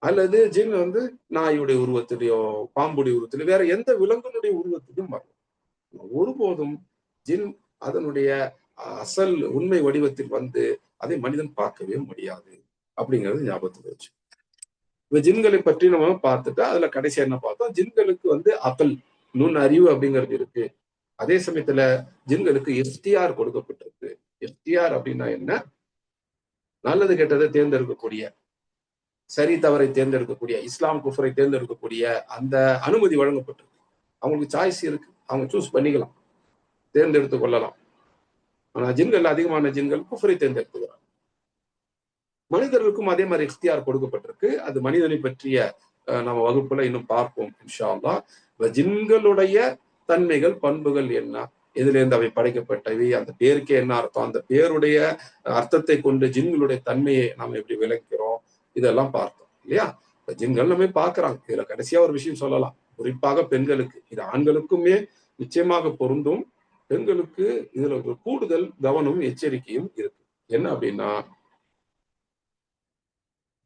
அல்லது ஜின் வந்து நாயுடைய உருவத்திலேயோ, பாம்புடைய உருவத்திலேயோ, வேற எந்த விலங்குடைய உருவத்திலும் வரலாம். ஒருபோதும் ஜின் அதனுடைய அசல் உண்மை வடிவத்தில் வந்து அதை மனிதன் பார்க்கவே முடியாது அப்படிங்கிறது ஞாபகத்தில் வச்சு. இப்ப ஜின்களை பற்றி நம்ம பார்த்துட்டா அதுல கடைசி என்ன பார்த்தோம், ஜின்களுக்கு வந்து அகல், நுண் அறிவு அப்படிங்கிறது இருக்கு. அதே சமயத்துல ஜின்களுக்கு எஃப்தியார் கொடுக்கப்பட்டிருக்கு. எஃப்தியார் அப்படின்னா என்ன, நல்லது கெட்டதை தேர்ந்தெடுக்கக்கூடிய, சரி தவறை தேர்ந்தெடுக்கக்கூடிய, இஸ்லாம் குஃபரை தேர்ந்தெடுக்கக்கூடிய அந்த அனுமதி வழங்கப்பட்டிருக்கு. அவங்களுக்கு சாய்ஸ் இருக்கு, அவங்க சூஸ் பண்ணிக்கலாம், தேர்ந்தெடுத்து கொள்ளலாம். ஆனா ஜின்கள், அதிகமான ஜின்கள் குஃபரை தேர்ந்தெடுத்துக்கிறாங்க. மனிதர்களுக்கும் அதே மாதிரி இஃப்தியார் கொடுக்கப்பட்டிருக்கு. அது மனிதனை பற்றிய நம்ம வகுப்புல இன்னும் பார்ப்போம் இன்ஷா அல்லாஹ். ஜின்களுடைய தன்மைகள், பண்புகள் என்ன, எதுல இருந்து அவை படைக்கப்பட்டவை, அந்த பேருக்கே என்ன அர்த்தம், அந்த பேருடைய அர்த்தத்தை கொண்டு ஜின்களுடைய தன்மையை நாம் எப்படி விளக்கிறோம், இதெல்லாம் பார்த்தோம் இல்லையா? ஜின்கள் நம்ம பார்க்கிறாங்க. இதுல கடைசியா ஒரு விஷயம் சொல்லலாம், குறிப்பாக பெண்களுக்கு, இது ஆண்களுக்குமே நிச்சயமாக பொருந்தும், பெண்களுக்கு இதுல ஒரு கூடுதல் கவனமும் எச்சரிக்கையும் இருக்கு. என்ன அப்படின்னா,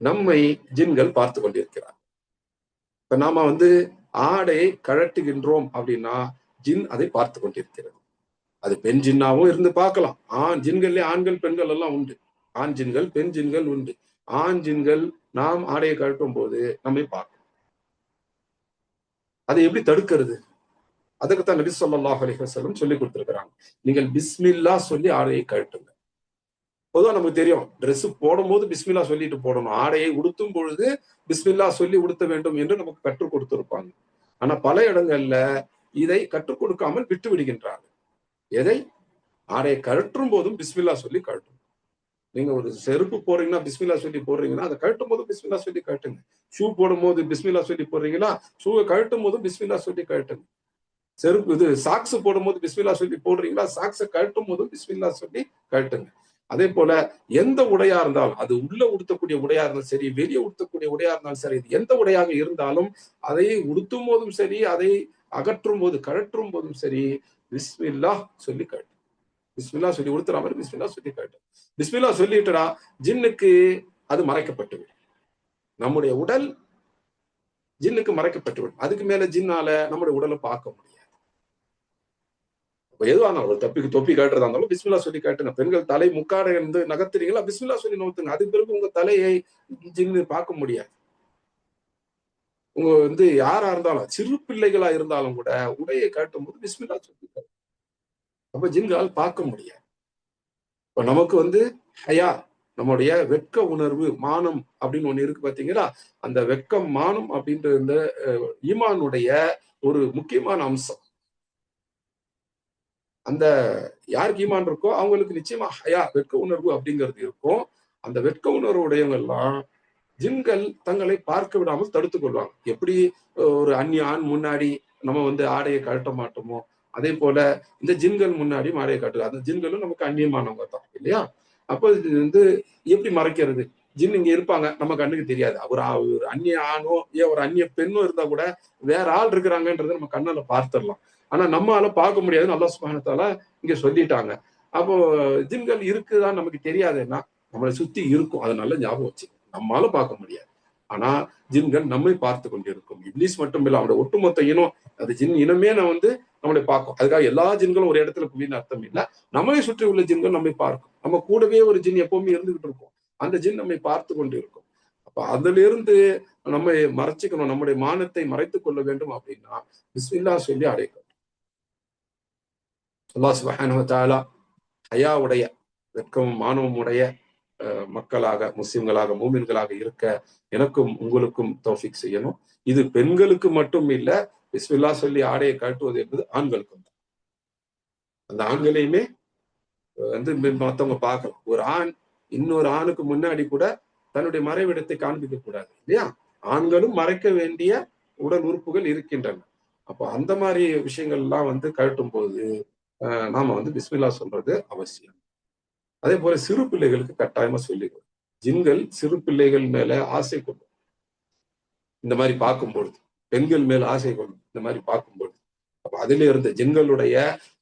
நம்மை ஜின்கள் பார்த்து கொண்டிருக்கிறார். இப்ப நாம வந்து ஆடையை கழட்டுகின்றோம் அப்படின்னா ஜின் அதை பார்த்து கொண்டிருக்கிறது. அது பெண் ஜின்னாவும் இருந்து பார்க்கலாம். ஜின்கள்ல ஆண்கள் பெண்கள் எல்லாம் உண்டு. ஆண் ஜின்கள் பெண் ஜின்கள் உண்டு. ஆண் ஜின்கள் நாம் ஆடையை கழட்டும் போது நம்மை பார்க்கும். அதை எப்படி தடுக்கிறது? அதுக்குத்தான் நபி ஸல்லல்லாஹு அலைஹி வஸல்லம் சொல்லி கொடுத்திருக்கிறாங்க. நீங்கள் பிஸ்மில்லா சொல்லி ஆடையை கழட்டுங்க. பொதுவா நமக்கு தெரியும், ட்ரெஸ் போடும் போது பிஸ்மில்லா சொல்லிட்டு போடணும், ஆடையை உடுத்தும் பொழுது பிஸ்மில்லா சொல்லி உடுத்த வேண்டும் என்று நமக்கு கற்றுக் கொடுத்திருப்பாங்க. ஆனா பல இடங்கள்ல இதை கற்றுக் கொடுக்காமல் விட்டு விடுகின்றார்கள். எதை? ஆடையை கழற்றும் போதும் பிஸ்மில்லா சொல்லி கழட்டும். நீங்க ஒரு செருப்பு போடுறீங்கன்னா பிஸ்மில்லா சொல்லி போடுறீங்கன்னா அதை கழட்டும் போதும் பிஸ்மில்லா சொல்லி கழட்டுங்க. ஷூ போடும் போது பிஸ்மில்லா சொல்லி போடுறீங்களா, ஷூவை கழட்டும் போதும் பிஸ்மில்லா சொல்லி கழட்டுங்க. செருப்பு இது சாக்ஸ் போடும் போது பிஸ்மில்லா சொல்லி போடுறீங்களா, சாக்ஸை கழட்டும் போதும் பிஸ்மில்லா சொல்லி கழட்டுங்க. அதே போல எந்த உடையா இருந்தாலும், அது உள்ள உடுத்தக்கூடிய உடையா இருந்தாலும் சரி, வெளியே உடுத்தக்கூடிய உடையா இருந்தாலும் சரி, இது எந்த உடையாக இருந்தாலும் அதை உடுத்தும் போதும் சரி, அதை அகற்றும் போது கழற்றும் போதும் சரி, பிஸ்மில்லா சொல்லி கழட்டு. பிஸ்மில்லா சொல்லி உடுத்துற மாதிரி பிஸ்மில்லா சொல்லி கழட்டு. பிஸ்மில்லா சொல்லிட்டுடா ஜின்னுக்கு அது மறைக்கப்பட்டுவிடும். நம்முடைய உடல் ஜின்னுக்கு மறைக்கப்பட்டுவிடும். அதுக்கு மேல ஜின்னால நம்முடைய உடலை பார்க்க முடியாது. எதுவா இருந்தாலும், ஒரு தொப்பி காட்டுறதா இருந்தாலும் பிஸ்மில்லா சொல்லி காட்டுங்க. பெண்கள் தலை முக்காடை இருந்து நகர்த்துறீங்களா, பிஸ்மில்லா சொல்லி நோத்துங்க. அதுக்கு பிறகு உங்க தலையை ஜின்னு பார்க்க முடியாது. உங்க வந்து யாரா இருந்தாலும், சிறு பிள்ளைகளா இருந்தாலும் கூட உடையை காட்டும் போது பிஸ்மில்லா சொல்லி காட்டு. அப்ப ஜின்களால் பார்க்க முடியாது. இப்ப நமக்கு வந்து ஹயா, நம்முடைய வெட்க உணர்வு, மானம் அப்படின்னு ஒண்ணு இருக்கு பாத்தீங்களா, அந்த வெட்கம், மானம் அப்படின்ற இந்த ஈமானுடைய ஒரு முக்கியமான அம்சம். அந்த யாருக்கு ஈமான் இருக்கோ அவங்களுக்கு நிச்சயமா ஹயா, வெட்க உணர்வு அப்படிங்கிறது இருக்கும். அந்த வெட்க உணர்வு உடையவங்க எல்லாம் ஜின்கள் தங்களை பார்க்க விடாமல் தடுத்துக் கொள்வாங்க. எப்படி ஒரு அந்நிய ஆண் முன்னாடி நம்ம வந்து ஆடையை கழட்ட மாட்டோமோ, அதே போல இந்த ஜின்கள் முன்னாடியும் ஆடையை காட்டுது. அந்த ஜின்களும் நமக்கு அந்நியமானவங்க தான் இல்லையா? அப்போ இது வந்து எப்படி மறைக்கிறது? ஜின் இங்க இருப்பாங்க, நம்ம கண்ணுக்கு தெரியாது. ஒரு அந்நிய ஆணோ ஏன் ஒரு அந்நிய பெண்ணோ இருந்தா கூட வேற ஆள் இருக்கிறாங்கன்றத நம்ம கண்ணால பார்த்துடலாம். ஆனா நம்மளால பார்க்க முடியாதுன்னு அல்லாஹ் சுப்ஹானஹு வ தஆலா இங்க சொல்லிட்டாங்க. அப்போ ஜின்கள் இருக்குதான் நமக்கு தெரியாதுன்னா நம்மளை சுத்தி இருக்கும். அது நல்ல ஞாபகம் வச்சு நம்மளால பார்க்க முடியாது. ஆனா ஜின்கள் நம்மை பார்த்து கொண்டிருக்கும். இப்லீஸ் மட்டும் இல்ல, அவனோட ஒட்டுமொத்த இனம், அது ஜின் இனமே நான் நம்மளை பார்க்கும். அதுக்காக எல்லா ஜின்களும் ஒரு இடத்துல குவின்னு அர்த்தம் இல்லை. நம்மை சுற்றி உள்ள ஜின்கள் நம்மை பார்க்கும். நம்ம கூடவே ஒரு ஜின் எப்பவுமே இருந்துகிட்டு இருக்கும். அந்த ஜின் நம்மை பார்த்து கொண்டு இருக்கும். அப்ப அதுல இருந்து நம்மை மறைச்சிக்கணும், நம்முடைய மானத்தை மறைத்துக் கொள்ள வேண்டும் அப்படின்னா பிஸ்மில்லா சொல்லி அடைக்கணும். அல்லாஹ் சுப்ஹானஹு வ தஆலா ஹயாவுடைய, வெட்கமும் மானமும் உடைய மக்களாக, முஸ்லிம்களாக, மூமின்களாக இருக்க எனக்கும் உங்களுக்கும் தௌஃபீக் செய்யணும். இது பெண்களுக்கு மட்டும் இல்ல, பிஸ்மில்லா சொல்லி ஆடையை கழட்டுவது என்பது ஆண்களுக்கும் தான். அந்த ஆண்களையுமே மற்றவங்க பார்க்கலாம். ஒரு ஆண் இன்னொரு ஆணுக்கு முன்னாடி கூட தன்னுடைய மறைவிடத்தை காண்பிக்க கூடாது இல்லையா? ஆண்களும் மறைக்க வேண்டிய உடல் உறுப்புகள் இருக்கின்றன. அப்போ அந்த மாதிரி விஷயங்கள் எல்லாம் கழட்டும் போது நாம பிஸ்மில்லா சொல்றது அவசியம். அதே போல சிறு பிள்ளைகளுக்கு கட்டாயமா சொல்லிடுவோம். ஜின்கள் சிறு பிள்ளைகள் மேல ஆசை கொள்ளும். இந்த மாதிரி பார்க்கும்பொழுது பெண்கள் மேல் ஆசை கொள்ளும். இந்த மாதிரி பார்க்கும்பொழுது அப்ப அதுல இருந்து ஜின்களுடைய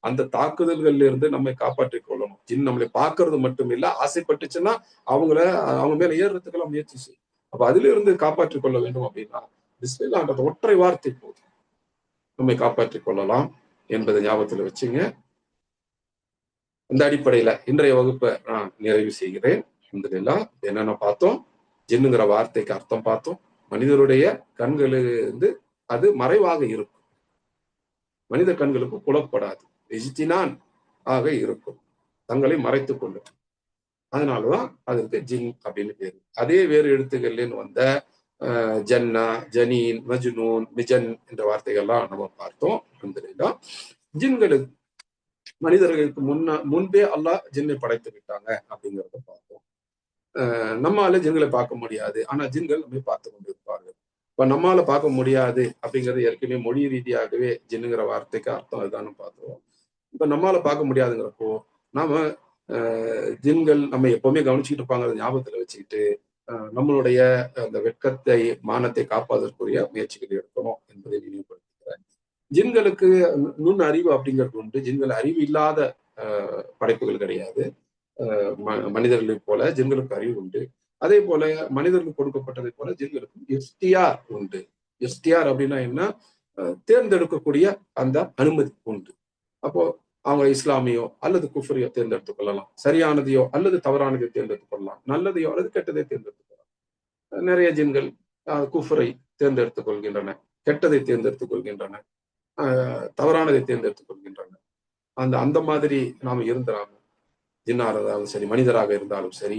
அந்த தாக்குதல்கள்ல இருந்து நம்மை காப்பாற்றிக் கொள்ளணும். ஜின் நம்மளை பார்க்கறது மட்டும் இல்ல, ஆசைப்பட்டுச்சுன்னா அவங்க மேல ஏறுறதுக்கெல்லாம் முயற்சி செய்யும். அப்ப அதுல இருந்து காப்பாற்றிக் கொள்ள வேண்டும் அப்படின்னா பிஸ்மில்லாஹ்ன்ற ஒற்றை வார்த்தை போதும் நம்மை காப்பாற்றிக் கொள்ளலாம் என்பதை ஞாபகத்துல வச்சுங்க. அந்த அடிப்படையில இன்றைய வகுப்பை நான் நிறைவு செய்கிறேன். அல்ஹம்துலில்லாஹ். என்னென்ன பார்த்தோம்? ஜின்னுங்கிற வார்த்தைக்கு அர்த்தம் பார்த்தோம். மனிதருடைய கண்களுக்கு அது மறைவாக இருக்கும். மனித கண்களுக்கு புலப்படாது. இஜ்தினான் ஆக இருக்கும். தங்களை மறைத்துக் கொள்ளும். அதனாலதான் அதற்கு ஜின் அப்படின்னு பேரு. அதே வேறு எழுத்துக்கள்லேன்னு வந்த ஜன்னா, ஜனீன், மஜ்னூன், மிஜன் என்ற வார்த்தைகள்லாம் நம்ம பார்த்தோம். அல்ஹம்துலில்லாஹ். ஜின்களுக்கு மனிதர்களுக்கு முன்பே அல்லாஹ் ஜின்னை படைத்து விட்டாங்க அப்படிங்கிறத பார்த்தோம். நம்மால ஜின்களை பார்க்க முடியாது, ஆனா ஜின்கள் நம்மை பார்த்து கொண்டு இருப்பார்கள். இப்ப நம்மால பார்க்க முடியாது அப்படிங்கிறது ஏற்கனவே மொழி ரீதியாகவே ஜின்னுங்கிற வார்த்தைக்கு அர்த்தம் அதுதான் பார்த்தோம். இப்ப நம்மால பார்க்க முடியாதுங்கிறப்போ நாம ஜின்கள் நம்ம எப்பவுமே கவனிச்சுட்டு இருப்பாங்க ஞாபகத்துல வச்சுக்கிட்டு நம்மளுடைய அந்த வெட்கத்தை, மானத்தை காப்பதற்குரிய முயற்சிகள் எடுக்கணும் என்பதை நினைவுபடுத்துகிறேன். ஜின்களுக்கு நுண் அறிவு அப்படிங்கிறது உண்டு. ஜின்கள் அறிவு இல்லாத படைப்புகள் கிடையாது. மனிதர்களை போல ஜின்களுக்கு அறிவு உண்டு. அதே போல மனிதர்களுக்கு கொடுக்கப்பட்டதை போல ஜின்களுக்கும் இஃப்தியார் உண்டு. இஃப்தியார் அப்படின்னா என்ன? தேர்ந்தெடுக்கக்கூடிய அந்த அனுமதி உண்டு. அப்போ அவங்க இஸ்லாமியோ அல்லது குஃப்ரியோ தேர்ந்தெடுத்துக் கொள்ளலாம். சரியானதையோ அல்லது தவறானதையோ தேர்ந்தெடுத்துக் கொள்ளலாம். நல்லதையோ அல்லது கெட்டதை தேர்ந்தெடுத்துக் கொள்ளலாம். நிறைய ஜின்கள் குஃப்ரை தேர்ந்தெடுத்துக் கொள்கின்றன, கெட்டதை தேர்ந்தெடுத்துக் கொள்கின்றன, தவறானதை தேர்ந்தெடுத்துக் கொள்கின்றன. அந்த மாதிரி நாம இருந்தாலும் ஜின்னாக இருந்தாலும் சரி, மனிதராக இருந்தாலும் சரி,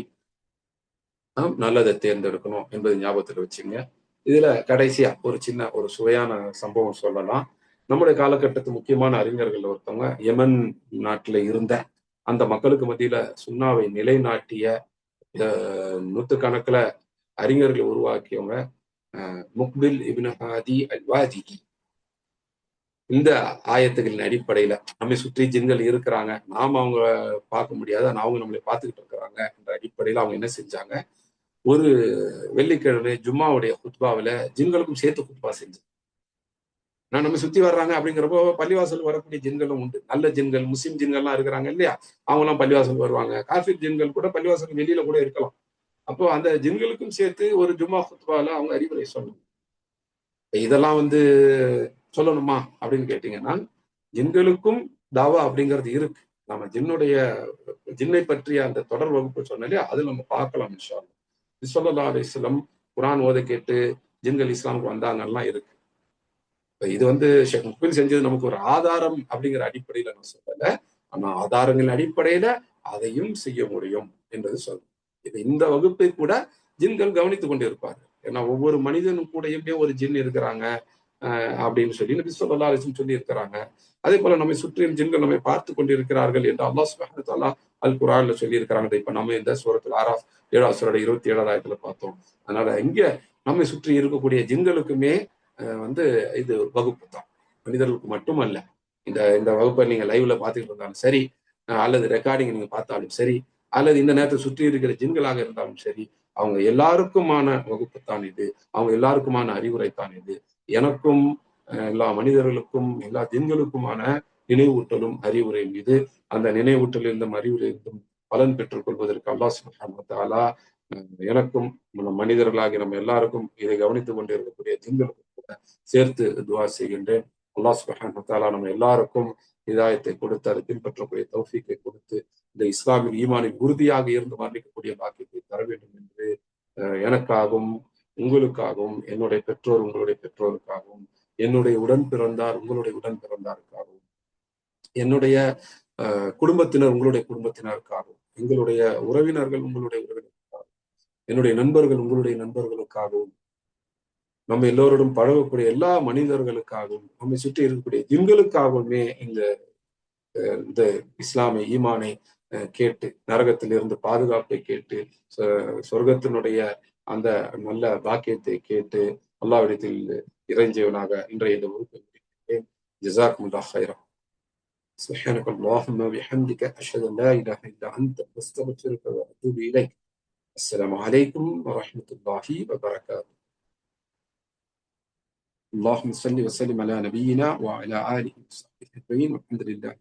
நாம் நல்லதை தேர்ந்தெடுக்கணும் என்பது ஞாபகத்தில் வச்சுங்க. இதுல கடைசியா ஒரு சின்ன ஒரு சுவையான சம்பவம் சொல்லலாம். நம்முடைய காலகட்டத்து முக்கியமான அறிஞர்கள் ஒருத்தவங்க யமன் நாட்டில இருந்த அந்த மக்களுக்கு மத்தியில சுன்னாவை நிலைநாட்டிய நூற்றுக்கணக்கில் அறிஞர்களை உருவாக்கியவங்க முக்பில் இப்னு ஹாதி அல்-வாதிகி. இந்த ஆயத்துகளின் அடிப்படையில நம்மை சுற்றி ஜின்கள் இருக்கிறாங்க, நாம அவங்க பார்க்க முடியாது, அவங்க நம்மளை பார்த்துக்கிட்டு இருக்கிறாங்க என்ற அடிப்படையில அவங்க என்ன செஞ்சாங்க? ஒரு வெள்ளிக்கிழமை ஜும்மாவுடைய குத்பாவில ஜின்களுக்கும் சேர்த்து குத்பா செஞ்சு நம்ம சுத்தி வர்றாங்க அப்படிங்கிறப்போ பள்ளிவாசல் வரக்கூடிய ஜின்களும் உண்டு. நல்ல ஜின்கள், முஸ்லிம் ஜின்கள்லாம் இருக்கிறாங்க இல்லையா? அவங்க எல்லாம் பள்ளிவாசல் வருவாங்க. காஃபிர் ஜின்கள் கூட பள்ளிவாசல் வெளியில கூட இருக்கலாம். அப்போ அந்த ஜின்களுக்கும் சேர்த்து ஒரு ஜும்மா குத்பால அவங்க அறிவுரை சொல்லணும். இதெல்லாம் சொல்லணுமா அப்படின்னு கேட்டீங்கன்னா, ஜின்களுக்கும் தாவா அப்படிங்கிறது இருக்கு. நம்ம ஜின்னை பற்றிய அந்த தொடர் வகுப்பு சொன்னாலே அது நம்ம பார்க்கலாம். இன்ஷா அல்லாஹ். ஸல்லல்லாஹு அலைஹி வஸல்லம் குர்ஆன் ஓத கேட்டு ஜின்கள் இஸ்லாமுக்கு வந்தாங்கலாம் இருக்கு. இது ஷேக் முக்பில் செஞ்சது நமக்கு ஒரு ஆதாரம் அப்படிங்கிற அடிப்படையில நான் சொல்லல. ஆனா ஆதாரங்களின் அடிப்படையில அதையும் செய்ய முடியும் என்பது சொல்றேன். இந்த வகுப்பை கூட ஜின்கள் கவனித்துக் கொண்டு இருப்பார்கள். ஏன்னா ஒவ்வொரு மனிதனும் கூடயுமே ஒரு ஜின் இருக்கிறாங்க அப்படின்னு சொல்லி நபி ஸல்லல்லாஹு அலைஹி வஸல்லம் சொல்லி இருக்கிறாங்க. அதே போல நம்மை சுற்றியும் ஜின்கள் நம்மை பார்த்து கொண்டிருக்கிறார்கள் என்று அல்லாஹ் சுப்ஹானஹு வ தஆலா அல் குர்ஆன்ல சொல்லி இருக்கிறாங்க. இப்ப நம்ம இந்த சூரத்துல் ஆராஃப் 7வது சூரா 27வது ஆயத்துல பார்த்தோம். அதனால இங்க நம்மை சுற்றி இருக்கக்கூடிய ஜின்களுக்குமே இது வகுப்பு தான், மனிதர்களுக்கு மட்டுமல்ல. இந்த வகுப்பை நீங்க லைவ்ல பார்த்துக்கிட்டு இருந்தாலும் சரி, அல்லது ரெக்கார்டிங் நீங்க பார்த்தாலும் சரி, அல்லது இந்த நேரத்தை சுற்றி இருக்கிற ஜின்களாக இருந்தாலும் சரி, அவங்க எல்லாருக்குமான வகுப்பு தான் இது. அவங்க எல்லாருக்குமான அறிவுரை தான் இது. எனக்கும் எல்லா மனிதர்களுக்கும் எல்லா ஜின்களுக்குமான நினைவூட்டலும் அறிவுரையும் இது. அந்த நினைவூட்டலிருந்தும் அறிவுரையிருந்தும் பலன் பெற்றுக் கொள்வதற்கு அல்லாஹ் சுப்ஹானஹு வ தஆலா எனக்கும் மனிதர்களாகி நம்ம எல்லாருக்கும் இதை கவனித்துக் கொண்டு இருக்கக்கூடிய ஜின்களுக்கும் கூட சேர்த்து துவா செய்கின்றேன். அல்லாஹ் சுப்ஹானஹு வ தஆலா நம்ம எல்லாருக்கும் ஹிதாயத்தை கொடுத்து அதை பின்பற்றக்கூடிய தௌஃபீக்கை கொடுத்து இந்த இஸ்லாமின் ஈமானின் உறுதியாக இருந்து மரணிக்கக்கூடிய பாக்கியத்தை தர வேண்டும் என்று எனக்காகவும் உங்களுக்காகவும் என்னுடைய பெற்றோர் உங்களுடைய பெற்றோருக்காகவும் என்னுடைய உடன் பிறந்தார் உங்களுடைய உடன் பிறந்தாருக்காகவும் என்னுடைய குடும்பத்தினர் உங்களுடைய குடும்பத்தினருக்காகவும் எங்களுடைய உறவினர்கள் உங்களுடைய உறவினருக்காகவும் என்னுடைய நண்பர்கள் உங்களுடைய நண்பர்களுக்காகவும் நம்ம எல்லோருடன் பழகக்கூடிய எல்லா மனிதர்களுக்காகவும் நம்மை சுற்றி இருக்கக்கூடிய ஜின்களுக்காகவுமே இந்த இஸ்லாமை ஈமானை கேட்டு நரகத்திலிருந்து பாதுகாப்பை கேட்டு சொர்க்கத்தினுடைய அந்த நல்ல பாக்கியத்தை கேட்டு அல்லாஹ்விடத்தில் இறைஞ்சவனாக இன்றைய இந்த வகுப்பை முடிக்கிறேன். ஜஸாக்குமுல்லாஹ் ஹைரா. سبحانك اللهم وبحمدك أشهد أن لا إله إلا أنت أستغفرك وأتوب إليك. السلام عليكم ورحمة الله وبركاته. اللهم صل وسلم على نبينا وعلى آله وصحبه أجمعين والحمد لله.